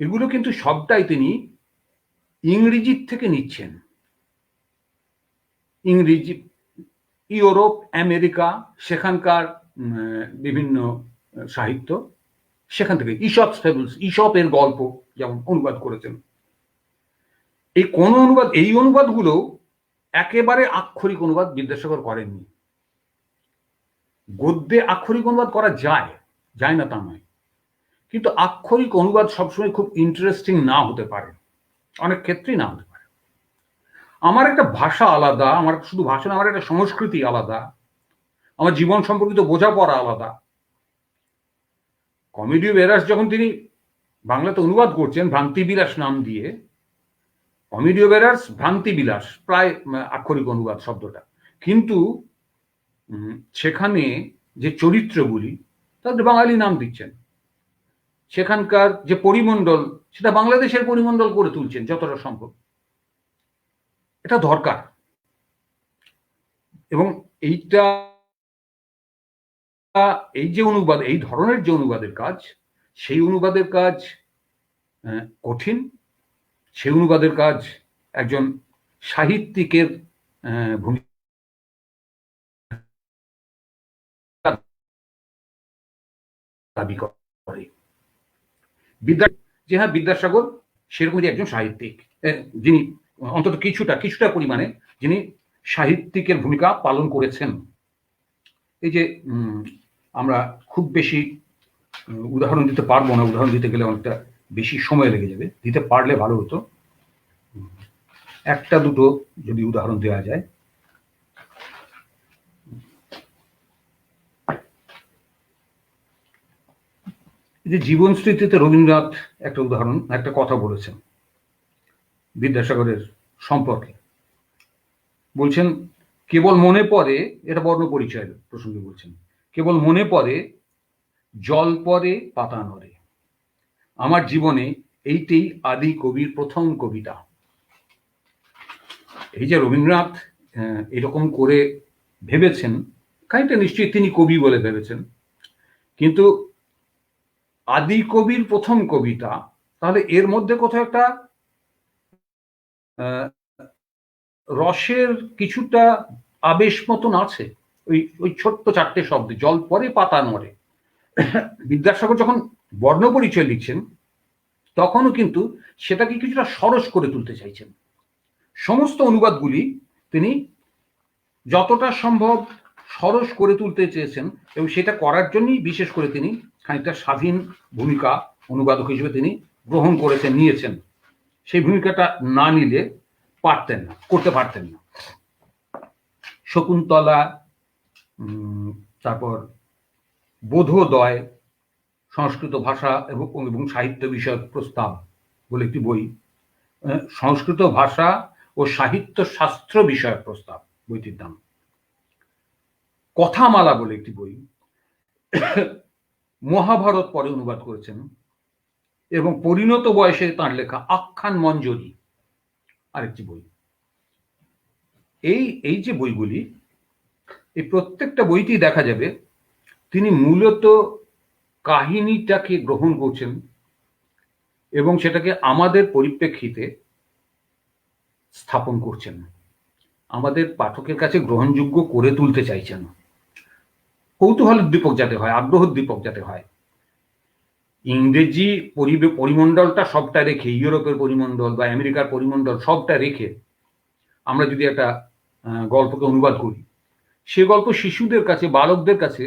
এগুলো কিন্তু সবটাই তিনি ইংরেজির থেকে নিচ্ছেন। ইংরেজি ইউরোপ, আমেরিকা, সেখানকার বিভিন্ন সাহিত্য, সেখান থেকে ঈশপ ফেবলস, ঈশপের গল্প যেমন অনুবাদ করেছেন। এই অনুবাদগুলো একেবারে আক্ষরিক অনুবাদ বিদ্যাসাগর করেননি। গদ্যে আক্ষরিক অনুবাদ করা যায় না তা নয়, কিন্তু আক্ষরিক অনুবাদ সবসময় খুব ইন্টারেস্টিং না হতে পারে, অনেক ক্ষেত্রেই না হতে পারে। আমার একটা ভাষা আলাদা, আমার শুধু ভাষা না, আমার একটা সংস্কৃতি আলাদা, আমার জীবন সম্পর্কিত বোঝাপড়া আলাদা। কমেডি অফ এরার্স যখন তিনি বাংলাতে অনুবাদ করছেন ভ্রান্তিবিলাস নাম দিয়ে, কমেডি অফ এরার্স ভ্রান্তিবিলাস প্রায় আক্ষরিক অনুবাদ শব্দটা, কিন্তু সেখানে যে চরিত্রগুলি তাদের বাঙালি নাম দিচ্ছেন, সেখানকার যে পরিমণ্ডল সেটা বাংলাদেশের পরিমণ্ডল করে তুলছেন যতটা সম্ভব। এটা দরকার, এবং এই যে অনুবাদ, এই ধরনের যে অনুবাদের কাজ, সেই অনুবাদের কাজ কঠিন। সেই অনুবাদের কাজ একজন সাহিত্যিকের ভূমিকা দাবি করে। বিদ্যাসাগর সেরকমই একজন সাহিত্যিক, যিনি অন্তত কিছুটা পরিমাণে যিনি সাহিত্যিকের ভূমিকা পালন করেছেন। এই যে আমরা খুব বেশি উদাহরণ দিতে পারবো না, উদাহরণ দিতে গেলে অনেকটা বেশি সময় লেগে যাবে, দিতে পারলে ভালো হতো। একটা দুটো যদি উদাহরণ দেওয়া যায়, যে জীবন স্মৃতিতে রবীন্দ্রনাথ একটা উদাহরণ, একটা কথা বলেছেন বিদ্যাসাগরের সম্পর্কে। বলছেন, কেবল মনে পড়ে, এটা বর্ণ পরিচয়ের প্রসঙ্গে বলছেন, কেবল মনে পড়ে জল পড়ে পাতা নড়ে, আমার জীবনে এইটাই আদি কবির প্রথম কবিতা। এই যে রবীন্দ্রনাথ এরকম করে ভেবেছেন, খানিকটা নিশ্চয়ই তিনি কবি বলে ভেবেছেন, কিন্তু আদি কবির প্রথম কবিতা, তাহলে এর মধ্যে কোথাও একটা রসের কিছুটা আবেশ মতন আছে। ওই ছোট্ট চারটে শব্দ, জল পরে পাতা নড়ে। বিদ্যাসাগর যখন বর্ণ পরিচয় লিখছেন তখনও কিন্তু সেটাকে কিছুটা সরস করে তুলতে চাইছেন। সমস্ত অনুবাদগুলি তিনি যতটা সম্ভব সরস করে তুলতে চেয়েছেন, এবং সেটা করার জন্যই বিশেষ করে তিনি খানিকটা স্বাধীন ভূমিকা অনুবাদক হিসেবে তিনি গ্রহণ করেছেন, নিয়েছেন। সেই ভূমিকাটা না নিলে করতে পারতেন না। শকুন্তলা, তারপর বোধোদয়, সংস্কৃত ভাষা এবং সাহিত্য বিষয়ক প্রস্তাব বলে একটি বই, সংস্কৃত ভাষা ও সাহিত্য শাস্ত্র বিষয়ক প্রস্তাব বইটির নাম। কথামালা বলে একটি বই, মহাভারত পরে অনুবাদ করেছেন, এবং পরিণত বয়সে তাঁর লেখা আখ্যান মঞ্জরি আরেকটি বই। এই যে বইগুলি, এই প্রত্যেকটা বইটি দেখা যাবে তিনি মূলত কাহিনীটাকে গ্রহণ করছেন এবং সেটাকে আমাদের পরিপ্রেক্ষিতে স্থাপন করছেন, আমাদের পাঠকের কাছে গ্রহণযোগ্য করে তুলতে চাইছেন। কৌতূহল উদ্দীপক যাতে হয়, আগ্রহ উদ্দীপক যাতে হয়। ইংরেজি পরিমণ্ডলটা সবটা রেখে, ইউরোপের পরিমণ্ডল বা আমেরিকার পরিমণ্ডল সবটা রেখে আমরা যদি একটা গল্পকে অনুবাদ করি, সে গল্প শিশুদের কাছে, বালকদের কাছে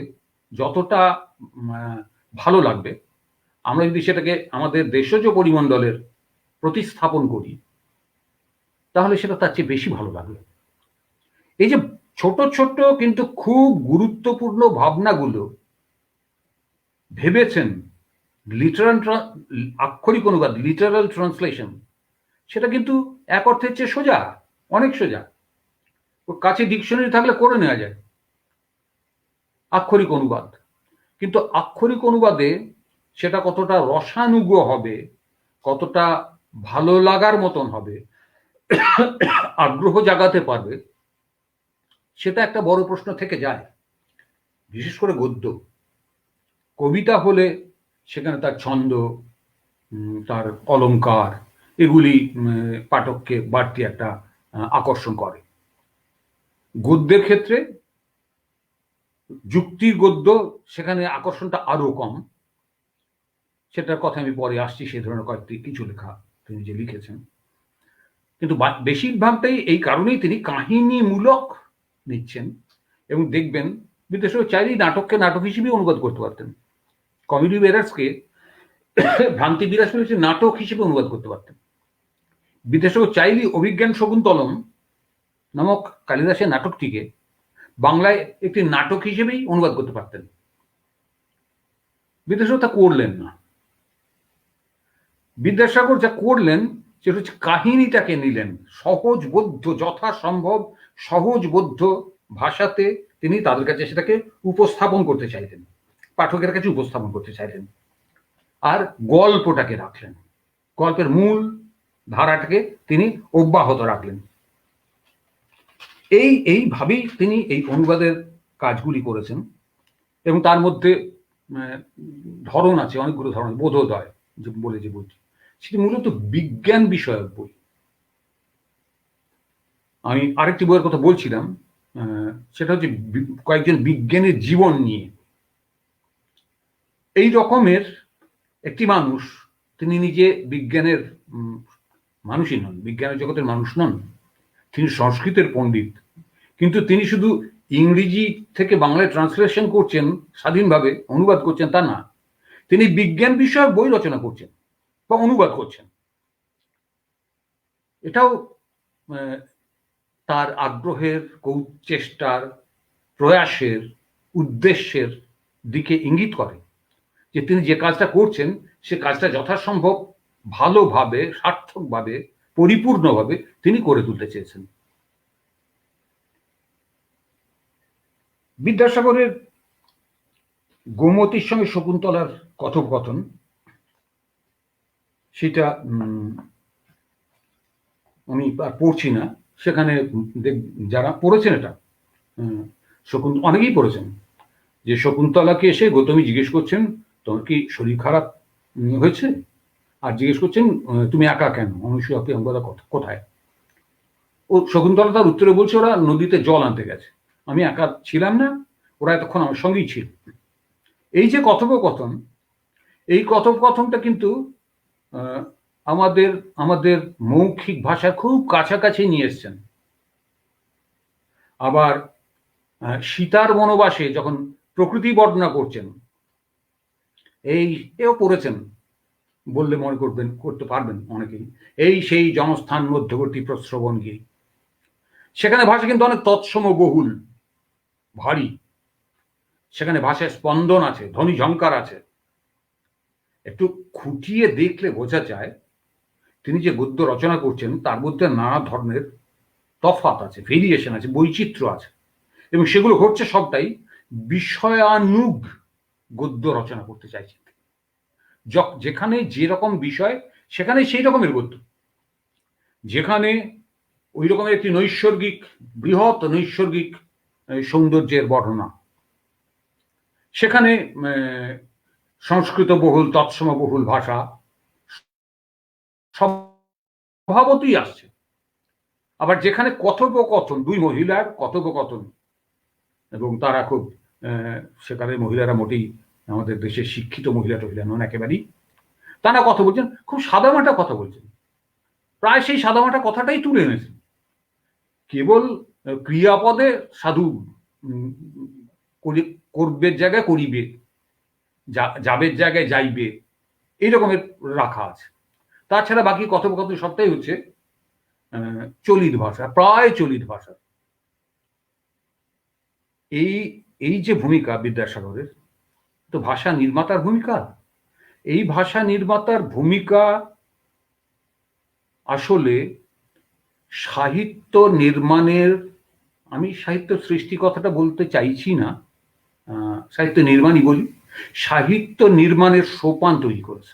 যতটা ভালো লাগবে, আমরা যদি সেটাকে আমাদের দেশজ পরিমণ্ডলের প্রতিস্থাপন করি, তাহলে সেটা তার চেয়ে বেশি ভালো লাগবে। এই যে ছোট ছোট কিন্তু খুব গুরুত্বপূর্ণ ভাবনাগুলো ভেবেছেন আক্ষরিক অনুবাদ, লিটারাল ট্রান্সলেশন, সেটা কিন্তু এক অর্থের চেয়ে সোজা, অনেক সোজা। ওর কাছে ডিকশনারি থাকলে করে নেওয়া যায় আক্ষরিক অনুবাদ। কিন্তু আক্ষরিক অনুবাদে সেটা কতটা রসানুগ হবে, কতটা ভালো লাগার মতন হবে, আগ্রহ জাগাতে পারবে, সেটা একটা বড় প্রশ্ন থেকে যায়। বিশেষ করে গদ্য। কবিতা হলে সেখানে তার ছন্দ, তার অলংকার, এগুলি পাঠককে বাড়তি একটা আকর্ষণ করে। গদ্যের ক্ষেত্রে যুক্তির গদ্য সেখানে আকর্ষণটা আরো কম, সেটার কথা আমি পরে আসছি। সে ধরনের কয়েকটি কিছু লেখা তিনি যে লিখেছেন, কিন্তু বেশিরভাগটাই এই কারণেই তিনি কাহিনীমূলক নিচ্ছেন। এবং দেখবেন বিদেশেও চাইলেই নাটককে নাটক হিসেবে অনুবাদ করতে পারতেন, কমেডি বেরার্সকে ভ্রান্তি বিলাস নাটক হিসেবে অনুবাদ করতে পারতেন। বিদেশেও চাইলেই অভিজ্ঞান শকুন্তলম নামক কালিদাসের নাটকটিকে বাংলায় একটি নাটক হিসেবেই অনুবাদ করতে পারতেন। বিদেশেও তা করলেন না। বিদ্যাসাগর যা করলেন সেটা হচ্ছে কাহিনীটাকে নিলেন সহজবোধ্য, যথাসম্ভব সহজবোধ্য ভাষাতে তিনি তাদের কাছে সেটাকে উপস্থাপন করতে চাইলেন, পাঠকের কাছে উপস্থাপন করতে চাইলেন। আর গল্পটাকে রাখলেন, গল্পের মূল ধারাটাকে তিনি অব্যাহত রাখলেন। এইভাবেই তিনি এই অনুবাদের কাজগুলি করেছেন। এবং তার মধ্যে ধরন আছে, অনেকগুলো ধরন। বোধোদয় বলে যে বইটি, সেটি মূলত বিজ্ঞান বিষয়ক বই। আমি আরেকটি বইয়ের কথা বলছিলাম, সেটা হচ্ছে কয়েকজন বিজ্ঞানের জীবন নিয়ে। এই রকমের একটি মানুষ, তিনি নিজে বিজ্ঞানের মানুষই নন, বিজ্ঞানের জগতের মানুষ নন, তিনি সংস্কৃতের পণ্ডিত। কিন্তু তিনি শুধু ইংরেজি থেকে বাংলায় ট্রান্সলেশন করছেন, স্বাধীনভাবে অনুবাদ করছেন তা না, তিনি বিজ্ঞান বিষয়ক বই রচনা করছেন বা অনুবাদ করছেন। এটাও তার আগ্রহের, চেষ্টার, প্রয়াসের, উদ্দেশ্যের দিকে ইঙ্গিত করে যে তিনি যে কাজটা করছেন সে কাজটা যথাসম্ভব ভালোভাবে, সার্থকভাবে, পরিপূর্ণভাবে তিনি করে তুলতে চেয়েছেন। বিদ্যাসাগরের গোমতীর সঙ্গে শকুন্তলার কথোপকথন, সেটা আমি আর পড়ছি না। সেখানে যারা পড়েছেন এটা, অনেকেই পড়েছেন, যে শকুন্তলাকে এসে গৌতমী জিজ্ঞেস করছেন তোমার কি শরীর খারাপ হয়েছে, আর জিজ্ঞেস করছেন তুমি একা কেন, অনুসূয়া প্রিয়াঙ্গদা কোথায়। ও শকুন্তলা তার উত্তরে বলছে ওরা নদীতে জল আনতে গেছে, আমি একা ছিলাম না, ওরা এতক্ষণ আমার সঙ্গেই ছিল। এই যে কথোপকথন, এই কথোপকথনটা কিন্তু আমাদের মৌখিক ভাষার খুব কাছাকাছি নিয়ে এসছেন। আবার সীতার বনবাসে যখন প্রকৃতি বর্ণনা করছেন, এও পড়েছেন বললে মনে করতে পারবেন অনেকেই, এই সেই জনস্থান মধ্যবর্তী প্রশ্রবণগিরি। সেখানে ভাষা কিন্তু অনেক তৎসম, বহুল, ভারী। সেখানে ভাষায় স্পন্দন আছে, ধ্বনি ঝংকার আছে। একটু খুঁটিয়ে দেখলে বোঝা যায় তিনি যে গদ্য রচনা করছেন তার মধ্যে নানা ধরনের তফাৎ আছে, ভেরিয়েশন আছে, বৈচিত্র্য আছে। এবং সেগুলো ঘটছে সবটাই বিষয়ানুগ গদ্য রচনা করতে চাইছেন। যেখানে যেরকম বিষয় সেখানে সেই রকমের গদ্য, যেখানে ওই রকমের একটি নৈসর্গিক, বৃহৎ নৈসর্গিক সৌন্দর্যের বর্ণনা, সেখানে সংস্কৃত বহুল, তৎসম বহুল ভাষা স্বভাবতই আসছে। আবার যেখানে কথোপকথন, দুই মহিলার কথোপকথন, এবং তারা খুব, সেখানে মহিলারা মোটেই আমাদের দেশের শিক্ষিত মহিলা টহিলা নন একেবারেই, তারা কথা বলছেন, খুব সাদামাটা কথা বলছেন, প্রায় সেই সাদামাটা কথাটাই তুলে এনেছেন। কেবল ক্রিয়াপদে সাধু, করবের জায়গায় করিবে, যাবের জায়গায় যাইবে, এই রকমের রাখা আছে। তাছাড়া বাকি কথোপকথন সবটাই হচ্ছে চলিত ভাষা, প্রায় চলিত ভাষা। এই যে ভূমিকা বিদ্যাসাগরের, তো ভাষা নির্মাতার ভূমিকা। এই ভাষা নির্মাতার ভূমিকা আসলে সাহিত্য নির্মাণের, আমি সাহিত্য সৃষ্টি কথাটা বলতে চাইছি না, সাহিত্য নির্মাণই বলি, সাহিত্য নির্মাণের সোপান তৈরি করেছে,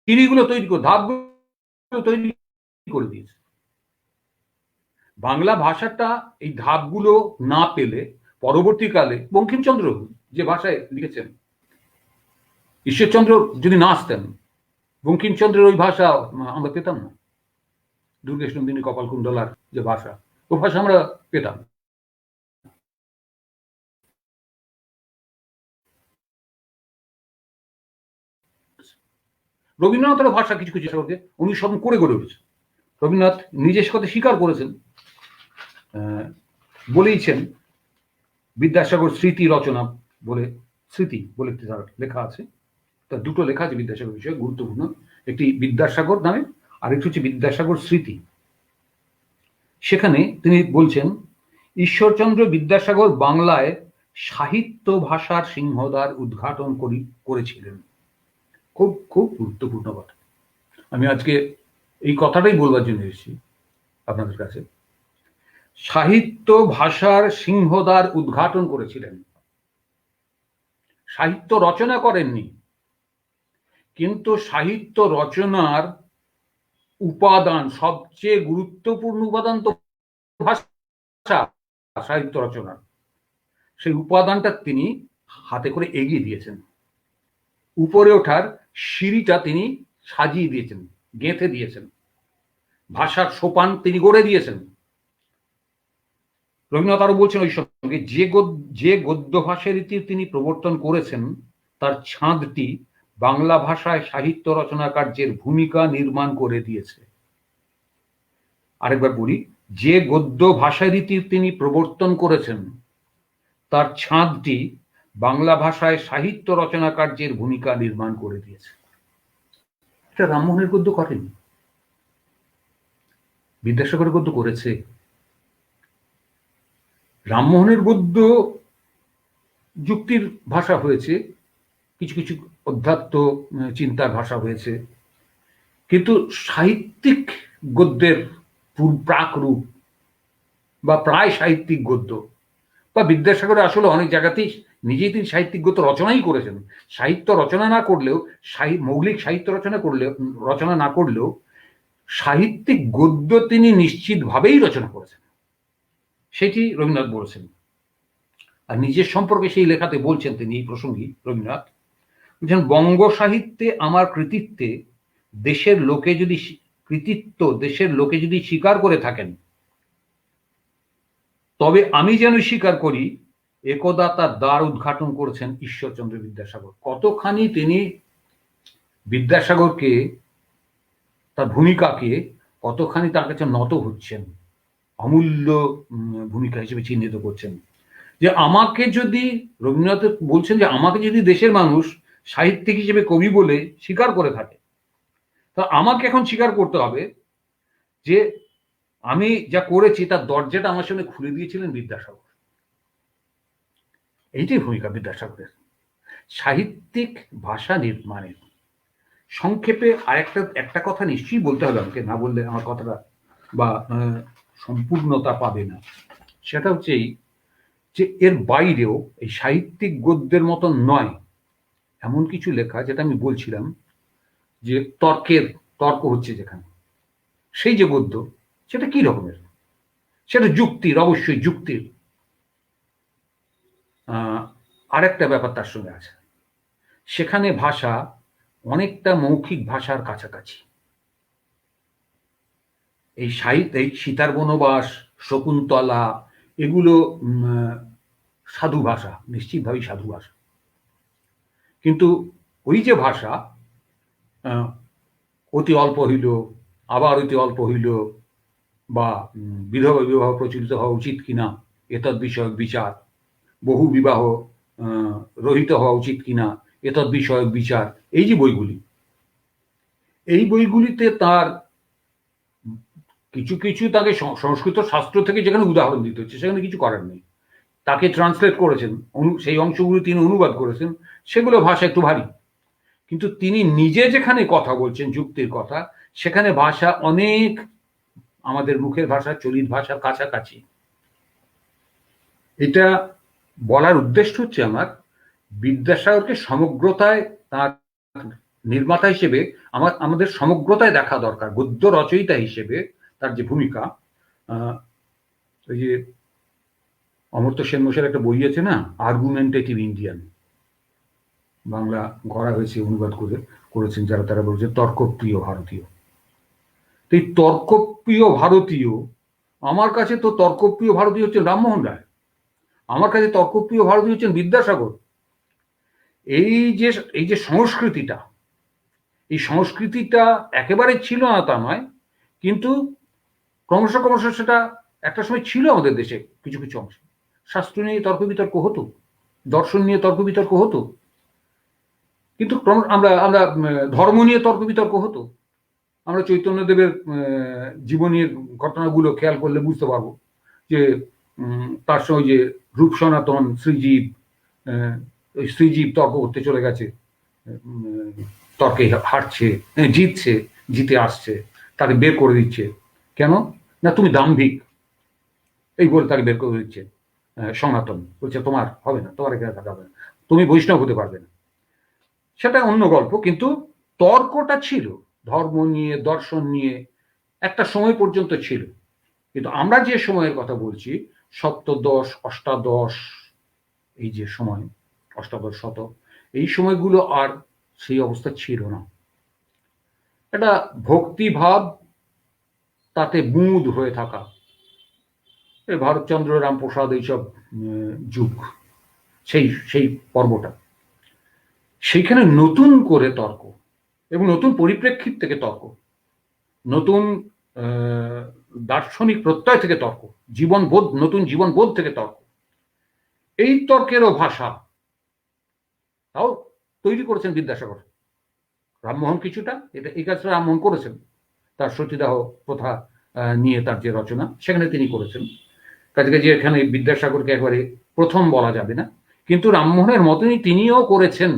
সিঁড়িগুলো তৈরি করে, ধাপগুলো তৈরি করে দিয়েছে। বাংলা ভাষাটা এই ধাপগুলো না পেলে পরবর্তীকালে বঙ্কিমচন্দ্র যে ভাষায় লিখেছেন, ঈশ্বরচন্দ্র যদি না আসতেন, বঙ্কিমচন্দ্রের ওই ভাষা আমরা পেতাম না। দুর্গেশ নন্দিনী কপালকুণ্ডলার যে ভাষা, ও ভাষা আমরা পেতাম। রবীন্দ্রনাথেরও ভাষা কিছু কিছু অনুসরণ করে গড়ে উঠেছে। রবীন্দ্রনাথ নিজের কথা স্বীকার করেছেন, বলেইছেন বিদ্যাসাগর স্মৃতি রচনা বলে, স্মৃতি বলে একটি তার লেখা আছে, তার দুটো লেখা আছে বিদ্যাসাগর বিষয়ে গুরুত্বপূর্ণ, একটি বিদ্যাসাগর নামে আর একটি হচ্ছে বিদ্যাসাগর স্মৃতি। সেখানে তিনি বলছেন ঈশ্বরচন্দ্র বিদ্যাসাগর বাংলায় সাহিত্য ভাষার সিংহদ্বার উদ্ঘাটন করেছিলেন। খুব খুব গুরুত্বপূর্ণ কথা। আমি আজকে এই কথাটাই বলবার জন্য এসেছি আপনাদের কাছে। সাহিত্য ভাষার সিংহদ্বার উদ্ঘাটন করেছিলেন, সাহিত্য রচনা করেননি, কিন্তু সাহিত্য রচনার উপাদান, সবচেয়ে গুরুত্বপূর্ণ উপাদান তো ভাষা, সাহিত্য রচনার সেই উপাদানটা তিনি হাতে করে এগিয়ে দিয়েছেন। উপরে ওঠার সিঁড়িটা তিনি সাজিয়ে দিয়েছেন, গেঁথে দিয়েছেন, ভাষার সোপান তিনি গড়ে দিয়েছেন। রবীন্দ্রনাথ আরো বলছেন ওই সঙ্গে, যে গদ্য ভাষা রীতির তিনি প্রবর্তন করেছেন তার ছাঁদটি বাংলা ভাষায় সাহিত্য রচনা কার্যের ভূমিকা নির্মাণ করে দিয়েছে। আরেকবার বলি, যে গদ্য ভাষা রীতির তিনি প্রবর্তন করেছেন তার ছাঁদটি বাংলা ভাষায় সাহিত্য রচনা কার্যের ভূমিকা নির্মাণ করে দিয়েছে। এটা রামমোহনের গদ্য করেনি, বিদ্যাসাগরের গদ্য করেছে। রামমোহনের গদ্য যুক্তির ভাষা হয়েছে, কিছু কিছু অধ্যাত্ম চিন্তার ভাষা হয়েছে, কিন্তু সাহিত্যিক গদ্যের প্রাক রূপ বা প্রায় সাহিত্যিক গদ্য, বা বিদ্যাসাগরের আসলে অনেক জায়গাতেই নিজেই তিনি সাহিত্যিক গদ্য রচনাই করেছেন। সাহিত্য রচনা না করলেও, মৌলিক সাহিত্য রচনা না করলেও সাহিত্যিক গদ্য তিনি নিশ্চিতভাবেই রচনা করেছেন, সেটি রবীন্দ্রনাথ বলেছেন। আর নিজের সম্পর্কে সেই লেখাতে বলছেন তিনি এই প্রসঙ্গে, রবীন্দ্রনাথ বলছেন, বঙ্গ সাহিত্যে আমার কৃতিত্বে দেশের লোকে যদি স্বীকার করে থাকেন, তবে আমি যেন স্বীকার করি একদা তার দ্বার উদ্ঘাটন করেছেন ঈশ্বরচন্দ্র বিদ্যাসাগর। কতখানি তিনি বিদ্যাসাগরকে, তার ভূমিকাকে কতখানি তার কাছে নত হচ্ছেন, অমূল্য ভূমিকা হিসেবে চিহ্নিত করছেন। যে আমাকে যদি, রবীন্দ্রনাথ বলছেন যে আমাকে যদি দেশের মানুষ সাহিত্যিক হিসেবে কবি বলে স্বীকার করে থাকে, তা আমাকে এখন স্বীকার করতে হবে যে আমি যা করেছি তার দরজাটা আমার সামনে খুলে দিয়েছিলেন বিদ্যাসাগর। এইটাই ভূমিকা বিদ্যাসাগরের সাহিত্যিক ভাষা নির্মাণের। সংক্ষেপে একটা কথা নিশ্চয়ই বলতে হবে আমাকে, না বললে আমার কথাটা বা সম্পূর্ণতা পাবে না। সেটা হচ্ছে যে এর বাইরেও এই সাহিত্যিক গদ্যের মতন নয় এমন কিছু লেখা, যেটা আমি বলছিলাম যে তর্ক হচ্ছে যেখানে, সেই যে গদ্য, সেটা কি রকমের, সেটা যুক্তির, অবশ্যই যুক্তির। আরেকটা ব্যাপার তার সঙ্গে আছে, সেখানে ভাষা অনেকটা মৌখিক ভাষার কাছাকাছি। এই সীতার বনবাস, শকুন্তলা, এগুলো সাধু ভাষা, নিশ্চিতভাবেই সাধু ভাষা। কিন্তু ওই যে ভাষা অতি অল্প হইল, আবার অতি অল্প হইল, বা বিধবা বিবাহ প্রচলিত হওয়া উচিত কিনা এতদ বিষয়ক বিচার, বহু বিবাহ রহিত হওয়া উচিত কিনা এতদ বিষয়ক বিচার, এই যে বইগুলিতে তার কিছু কিছু তাকে সংস্কৃত শাস্ত্র থেকে যেখানে উদাহরণ দিতে হচ্ছে, সেখানে কিছু করার নেই। তাকে ট্রান্সলেট করেছেন, সেই অংশগুলি তিনি অনুবাদ করেছেন, সেগুলো ভাষা একটু ভারী। কিন্তু তিনি নিজে যেখানে কথা বলছেন যুক্তির কথা, সেখানে ভাষা অনেক আমাদের মুখের ভাষা, চলিত ভাষার কাছাকাছি। এটা বলার উদ্দেশ্য হচ্ছে আমার, বিদ্যাসাগরকে সমগ্রতায়, তার নির্মাতা হিসেবে আমাদের সমগ্রতায় দেখা দরকার। গদ্য রচয়িতা হিসেবে তার যে ভূমিকা, ওই যে অমর্ত্য সেন মশাইয়ের একটা বই আছে না, আর্গুমেন্টেটিভ ইন্ডিয়ান, বাংলা করা হয়েছে, অনুবাদ করেছেন যারা, তারা বলছে তর্কপ্রিয় ভারতীয়। এই তর্কপ্রিয় ভারতীয়, আমার কাছে তো তর্কপ্রিয় ভারতীয় হচ্ছেন রামমোহন রায়, আমার কাছে তর্কপ্রিয় ভারতীয় হচ্ছেন বিদ্যাসাগর। এই যে সংস্কৃতিটা, এই সংস্কৃতিটা একেবারে ছিল না তা নয়, কিন্তু ক্রমশ ক্রমশ সেটা একটা সময় ছিল আমাদের দেশে কিছু কিছু অংশ। শাস্ত্র নিয়ে তর্ক বিতর্ক হতো, দর্শন নিয়ে তর্ক বিতর্ক হতো, কিন্তু আমরা আমরা ধর্ম নিয়ে তর্ক বিতর্ক হতো। আমরা চৈতন্যদেবের জীবনীর ঘটনাগুলো খেয়াল করলে বুঝতে পারবো যে তার সঙ্গে যে রূপ সনাতন শ্রীজীব, ওই শ্রীজীব তর্ক করতে চলে গেছে, তর্কে হারছে, জিতছে, জিতে আসছে, তাকে বের করে দিচ্ছে। কেন না, তুমি দাম্ভিক, এই বলে তাকে বের করে দিচ্ছে। সনাতন বলছে তোমার হবে না, তোমার এখানে থাকা হবে না, তুমি বৈষ্ণব হতে পারবে না। সেটা অন্য গল্প, কিন্তু তর্কটা ছিল ধর্ম নিয়ে, দর্শন নিয়ে একটা সময় পর্যন্ত ছিল। কিন্তু আমরা যে সময়ের কথা বলছি, সপ্তদশ অষ্টাদশ, এই যে সময় অষ্টাদশ শতক, এই সময়গুলো আর সেই অবস্থা ছিল না। এটা ভক্তিভাব তাতে বুঁদ হয়ে থাকা, ভারতচন্দ্র রামপ্রসাদ এইসব যুগ, সেই সেই পর্বটা, সেইখানে নতুন করে তর্ক এবং নতুন পরিপ্রেক্ষিত থেকে তর্ক, নতুন দার্শনিক প্রত্যয় থেকে তর্ক, জীবনবোধ, নতুন জীবনবোধ থেকে তর্ক, এই তর্কেরও ভাষা তাও তৈরি করেছেন বিদ্যাসাগর। রামমোহন কিছুটা এটা এই কাজটা রামমোহন করেছেন, তার সতীদাহ প্রথা নিয়ে তার যে রচনা সেখানে তিনি করেছেন। কাজে কাজে এখানে বিদ্যাসাগরকে একবারে প্রথম বলা যাবে না, কিন্তু রামমোহনের মতনই তিনিও করেছেন,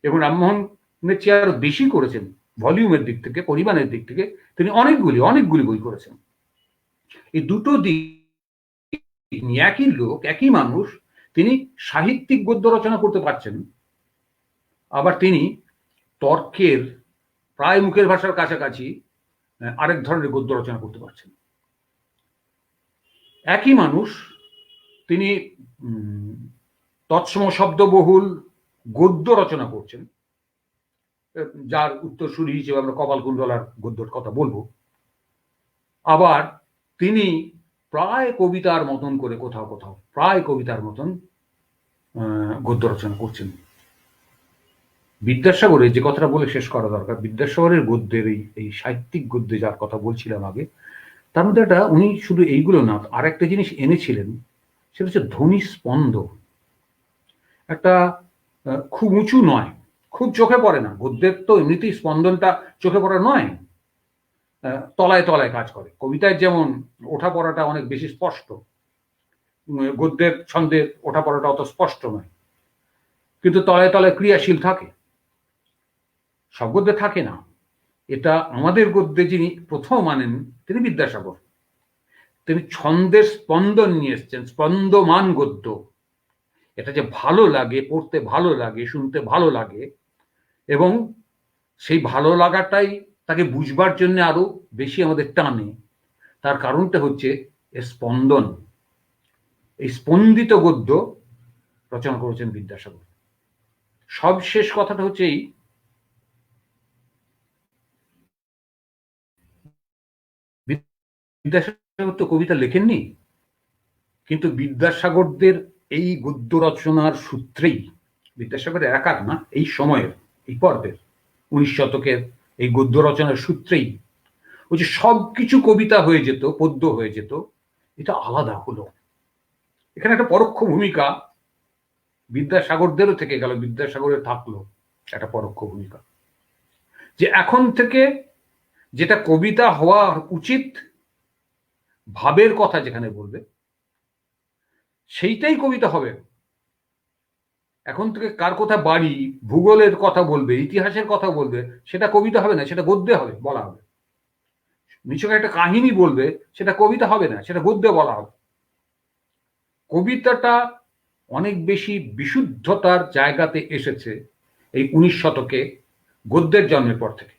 এবং রামমোহনের চেয়ে আরো বেশি করেছেন ভলিউমের দিক থেকে, পরিমাণের দিক থেকে। তিনি অনেকগুলি অনেকগুলি বই করেছেন। এই দুটো দিক নিয়ে একই লোক, একই মানুষ, তিনি সাহিত্যিক গদ্য রচনা করতে পারছেন, আবার তিনি তর্কের প্রায় মুখের ভাষার কাছাকাছি আরেক ধরনের গদ্য রচনা করতে পারছেন। একই মানুষ, তিনি তৎসম শব্দবহুল গদ্য রচনা করছেন, যার উত্তরসূরি হিসেবে আমরা কপালকুণ্ডলার গদ্যর কথা বলবো। আবার তিনি প্রায় কবিতার মতন করে কোথাও কোথাও প্রায় কবিতার মতন গদ্য রচনা করছেন। বিদ্যাসাগরের যে কথাটা বলে শেষ করা দরকার, বিদ্যাসাগরের গদ্যের এই সাহিত্যিক গদ্যে যার কথা বলছিলাম আগে, তার মধ্যে একটা, উনি শুধু এইগুলো না, আর একটা জিনিস এনেছিলেন, সেটা হচ্ছে ধ্বনি স্পন্দ। একটা খুব উঁচু নয়, খুব চোখে পড়ে না, গদ্যের তো এমনিতেই স্পন্দনটা চোখে পড়া নয়, তলায় তলায় কাজ করে। কবিতায় যেমন ওঠা পড়াটা অনেক বেশি স্পষ্ট, গদ্যের ছন্দের ওঠা পড়াটা অত স্পষ্ট নয়, কিন্তু তলায় তলায় ক্রিয়াশীল থাকে। সব গদ্যে থাকে না। এটা আমাদের গদ্যে যিনি প্রথম আনেন তিনি বিদ্যাসাগর। তিনি ছন্দের স্পন্দন নিয়ে এসছেন, স্পন্দমান গদ্য। এটা যে ভালো লাগে, পড়তে ভালো লাগে, শুনতে ভালো লাগে, এবং সেই ভালো লাগাটাই তাকে বুঝবার জন্য আরো বেশি আমাদের টানে, তার কারণটা হচ্ছে স্পন্দন। এই স্পন্দিত গদ্য রচনা করেছেন বিদ্যাসাগর। সব শেষ কথাটা হচ্ছে এই, বিদ্যাসাগর তো কবিতা লেখেননি, কিন্তু বিদ্যাসাগরদের এই গদ্য রচনার সূত্রেই, বিদ্যাসাগরের একার না, এই সময়ের, এই পর্বের 19 শতকের এই গদ্য রচনার সূত্রেই ওই যে সবকিছু কবিতা হয়ে যেত, পদ্য হয়ে যেত, এটা আলাদা হলো। এখানে একটা পরোক্ষ ভূমিকা বিদ্যাসাগরদেরও থেকে গেল, বিদ্যাসাগরের থাকলো একটা পরোক্ষ ভূমিকা, যে এখন থেকে যেটা কবিতা হওয়া উচিত, ভাবের কথা যেখানে বলবে সেইটাই কবিতা হবে। এখন থেকে কার কথা বাড়ি, ভূগোলের কথা বলবে, ইতিহাসের কথা বলবে, সেটা কবিতা হবে না, সেটা গদ্যে হবে, বলা হবে। নিছক একটা কাহিনী বলবে, সেটা কবিতা হবে না, সেটা গদ্যে বলা হবে। কবিতাটা অনেক বেশি বিশুদ্ধতার জায়গাতে এসেছে এই 19 শতকে গদ্যের জন্মের পর থেকে।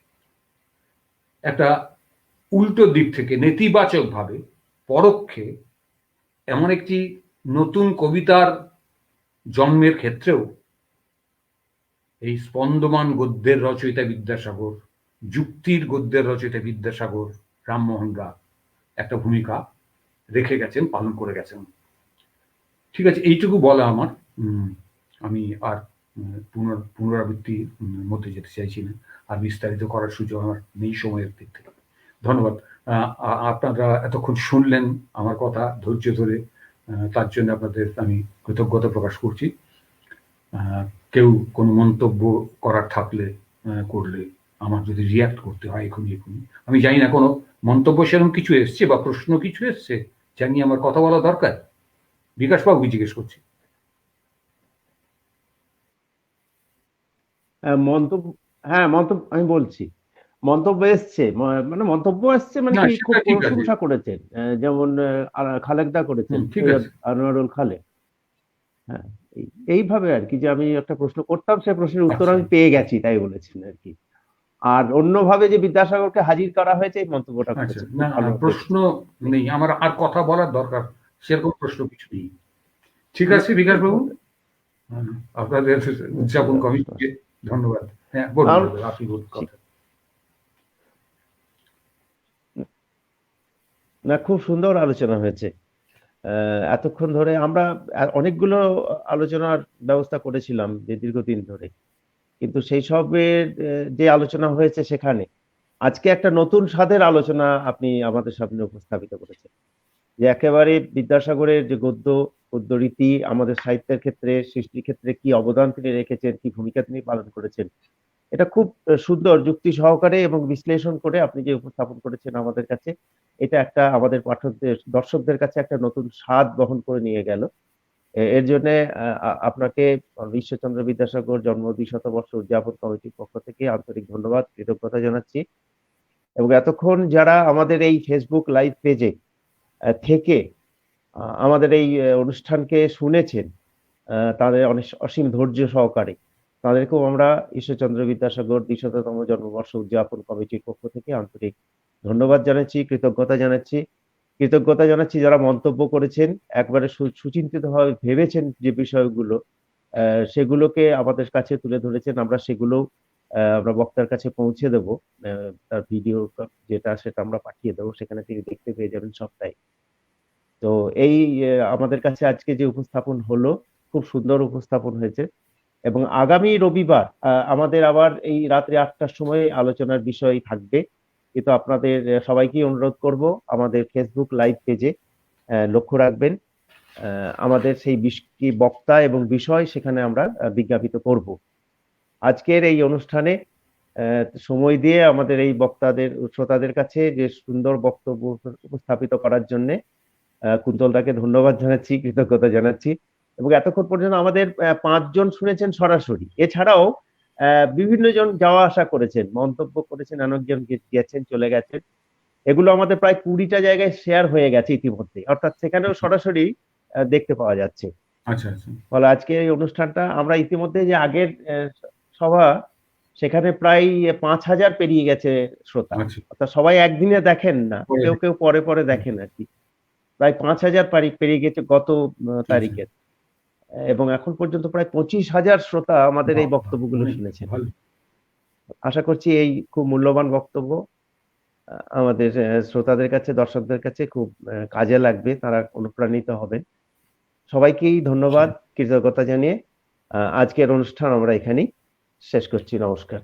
একটা উল্টো দিক থেকে, নেতিবাচক ভাবে, পরোক্ষে এমন একটি নতুন কবিতার জন্মের ক্ষেত্রেও এই স্পন্দমান গদ্যের রচয়িতা বিদ্যাসাগর, যুক্তির গদ্যের রচয়িতা বিদ্যাসাগর, রামমোহনরা একটা ভূমিকা রেখে গেছেন, পালন করে গেছেন। ঠিক আছে, এইটুকু বলা আমার। আমি আর পুনরাবৃত্তির মধ্যে যেতে চাইছি না, আর বিস্তারিত করার সুযোগ আমার নেই সময়ের দিক থেকে। ধন্যবাদ। আপনারা এতক্ষণ শুনলেন আমার কথা ধৈর্য ধরে, তার জন্য আপনাদের আমি কৃতজ্ঞতা প্রকাশ করছি। কেউ কোনো মন্তব্য করার থাকলে করলে আমার যদি রিয়াক্ট করতে হয় এখনই, আমি জানি না কোনো মন্তব্য সেরকম কিছু এসছে বা প্রশ্ন কিছু এসছে যা নিয়ে আমার কথা বলা দরকার। বিকাশবাবুকে জিজ্ঞেস করছি। মন্তব্য, হ্যাঁ মন্তব্য আমি বলছি, মন্তব্য এসছে, মানে মন্তব্য এসছে মানে না, কি, খুব সেটা ঠিক আছে। প্রশংসা করেছেন, যেমন খালেকদা করেছেন, ঠিক সৈয়দ আছে। আনোয়ারুল খালেক। হ্যাঁ, এইভাবে আর কি, যে আমি একটা প্রশ্ন করতাম, সেই প্রশ্নের উত্তর আমি পেয়ে গেছি, তাই বলেছেন আর কি। আর অন্যভাবে যে বিদ্যাসাগরকে হাজির করা হয়েছে, এই মন্তব্যটা আচ্ছা, করেছেন, খুব না ভালো প্রশ্ন দেখেছি। নেই আমার, আর কথা বলার দরকার সেরকম প্রশ্ন কিছু নেই। ঠিক আছে বিকাশবাবু, আপনাদের উদযাপন কমিটিকে ধন্যবাদ। হ্যাঁ বলুন, আপনি বলুন কথা। না, খুব সুন্দর আলোচনা হয়েছে। এতক্ষণ ধরে আমরা অনেকগুলো আলোচনার ব্যবস্থা করেছিলাম যে দীর্ঘদিন ধরে, কিন্তু সেই সবের যে আলোচনা হয়েছে সেখানে আজকে একটা নতুন স্বাদের আলোচনা আপনি আমাদের সামনে উপস্থাপিত করেছেন, যে একেবারে বিদ্যাসাগরের যে গদ্য রীতি আমাদের সাহিত্যের ক্ষেত্রে, সৃষ্টির ক্ষেত্রে কি অবদান তিনি রেখেছেন, কি ভূমিকা তিনি পালন করেছেন, এটা খুব সুন্দর যুক্তি সহকারে এবং বিশ্লেষণ করে আপনি যে উপস্থাপন করেছেন আমাদের কাছে, এটা একটা আমাদের পাঠকদের, দর্শকদের কাছে একটা নতুন স্বাদ বহন করে নিয়ে গেল। এর জন্য আপনাকে ঈশ্বরচন্দ্র বিদ্যাসাগর জন্ম ২০০ উদযাপন কমিটির পক্ষ থেকে আন্তরিক ধন্যবাদ, কৃতজ্ঞতা জানাচ্ছি। এবং এতক্ষণ যারা আমাদের এই ফেসবুক লাইভ পেজে থেকে আমাদের এই অনুষ্ঠানকে শুনেছেন, তাদের অনেক অসীম ধৈর্য সহকারে, তাদেরকেও আমরা ঈশ্বরচন্দ্র বিদ্যাসাগর ২০০তম জন্মবর্ষ উদযাপন কমিটির পক্ষ থেকে আন্তরিক ধন্যবাদ জানাচ্ছি, কৃতজ্ঞতা জানাচ্ছি। কৃতজ্ঞতা জানাচ্ছি যারা মন্তব্য করেছেন, একবারে সুচিন্তিতভাবে ভেবেছেন যে বিষয়গুলো, সেগুলোকে আমাদের কাছে তুলে ধরেছেন। আমরা সেগুলো আমরা বক্তার কাছে পৌঁছে দেব। তার ভিডিও যেটা, সেটা আমরা পাঠিয়ে দেবো, সেখানে তিনি দেখতে পেয়ে যাবেন সবটাই। তো এই আমাদের কাছে আজকে যে উপস্থাপন হলো, খুব সুন্দর উপস্থাপন হয়েছে। এবং আগামী রবিবার আমাদের আবার এই রাত্রি ৮টার সময় আলোচনার বিষয় থাকবে, কিন্তু আপনাদের সবাইকেই অনুরোধ করব আমাদের ফেসবুক লাইভ পেজে লক্ষ্য রাখবেন। আমাদের সেই কি বক্তা এবং বিষয় সেখানে আমরা বিজ্ঞাপিত করব। আজকের এই অনুষ্ঠানে সময় দিয়ে আমাদের এই বক্তাদের, শ্রোতাদের কাছে যে সুন্দর বক্তব্য উপস্থাপিত করার জন্য কুন্তলদাকে ধন্যবাদ জানাচ্ছি, কৃতজ্ঞতা জানাচ্ছি। এবং এতক্ষণ পর্যন্ত আমাদের ৫ জন শুনেছেন সরাসরি, এছাড়াও বিভিন্ন জন যাওয়া আসা করেছেন, মন্তব্য করেছেন, অনেকজন গেছেন, চলে গেছেন। এগুলো আমাদের প্রায় ২০টা জায়গায় শেয়ার হয়ে গেছে ইতিমধ্যে, অর্থাৎ সেখানেও সরাসরি দেখতে পাওয়া যাচ্ছে। আচ্ছা আচ্ছা। ফলে আজকে এই অনুষ্ঠানটা আমরা ইতিমধ্যে যে আগের সভা, সেখানে প্রায় ৫,০০০ পেরিয়ে গেছে শ্রোতা। অর্থাৎ সবাই একদিনে দেখেন না, কেউ কেউ পরে পরে দেখেন আর কি। প্রায় ৫,০০০ পেরিয়ে গেছে গত তারিখের, এবং এখন পর্যন্ত প্রায় ২৫,০০০ শ্রোতা আমাদের এই বক্তব্যগুলো শুনেছেন। আশা করছি এই খুব মূল্যবান বক্তব্য আমাদের শ্রোতাদের কাছে, দর্শকদের কাছে খুব কাজে লাগবে, তারা অনুপ্রাণিত হবেন। সবাইকেই ধন্যবাদ, কৃতজ্ঞতা জানিয়ে আজকের অনুষ্ঠান আমরা এখানেই শেষ করছি। নমস্কার।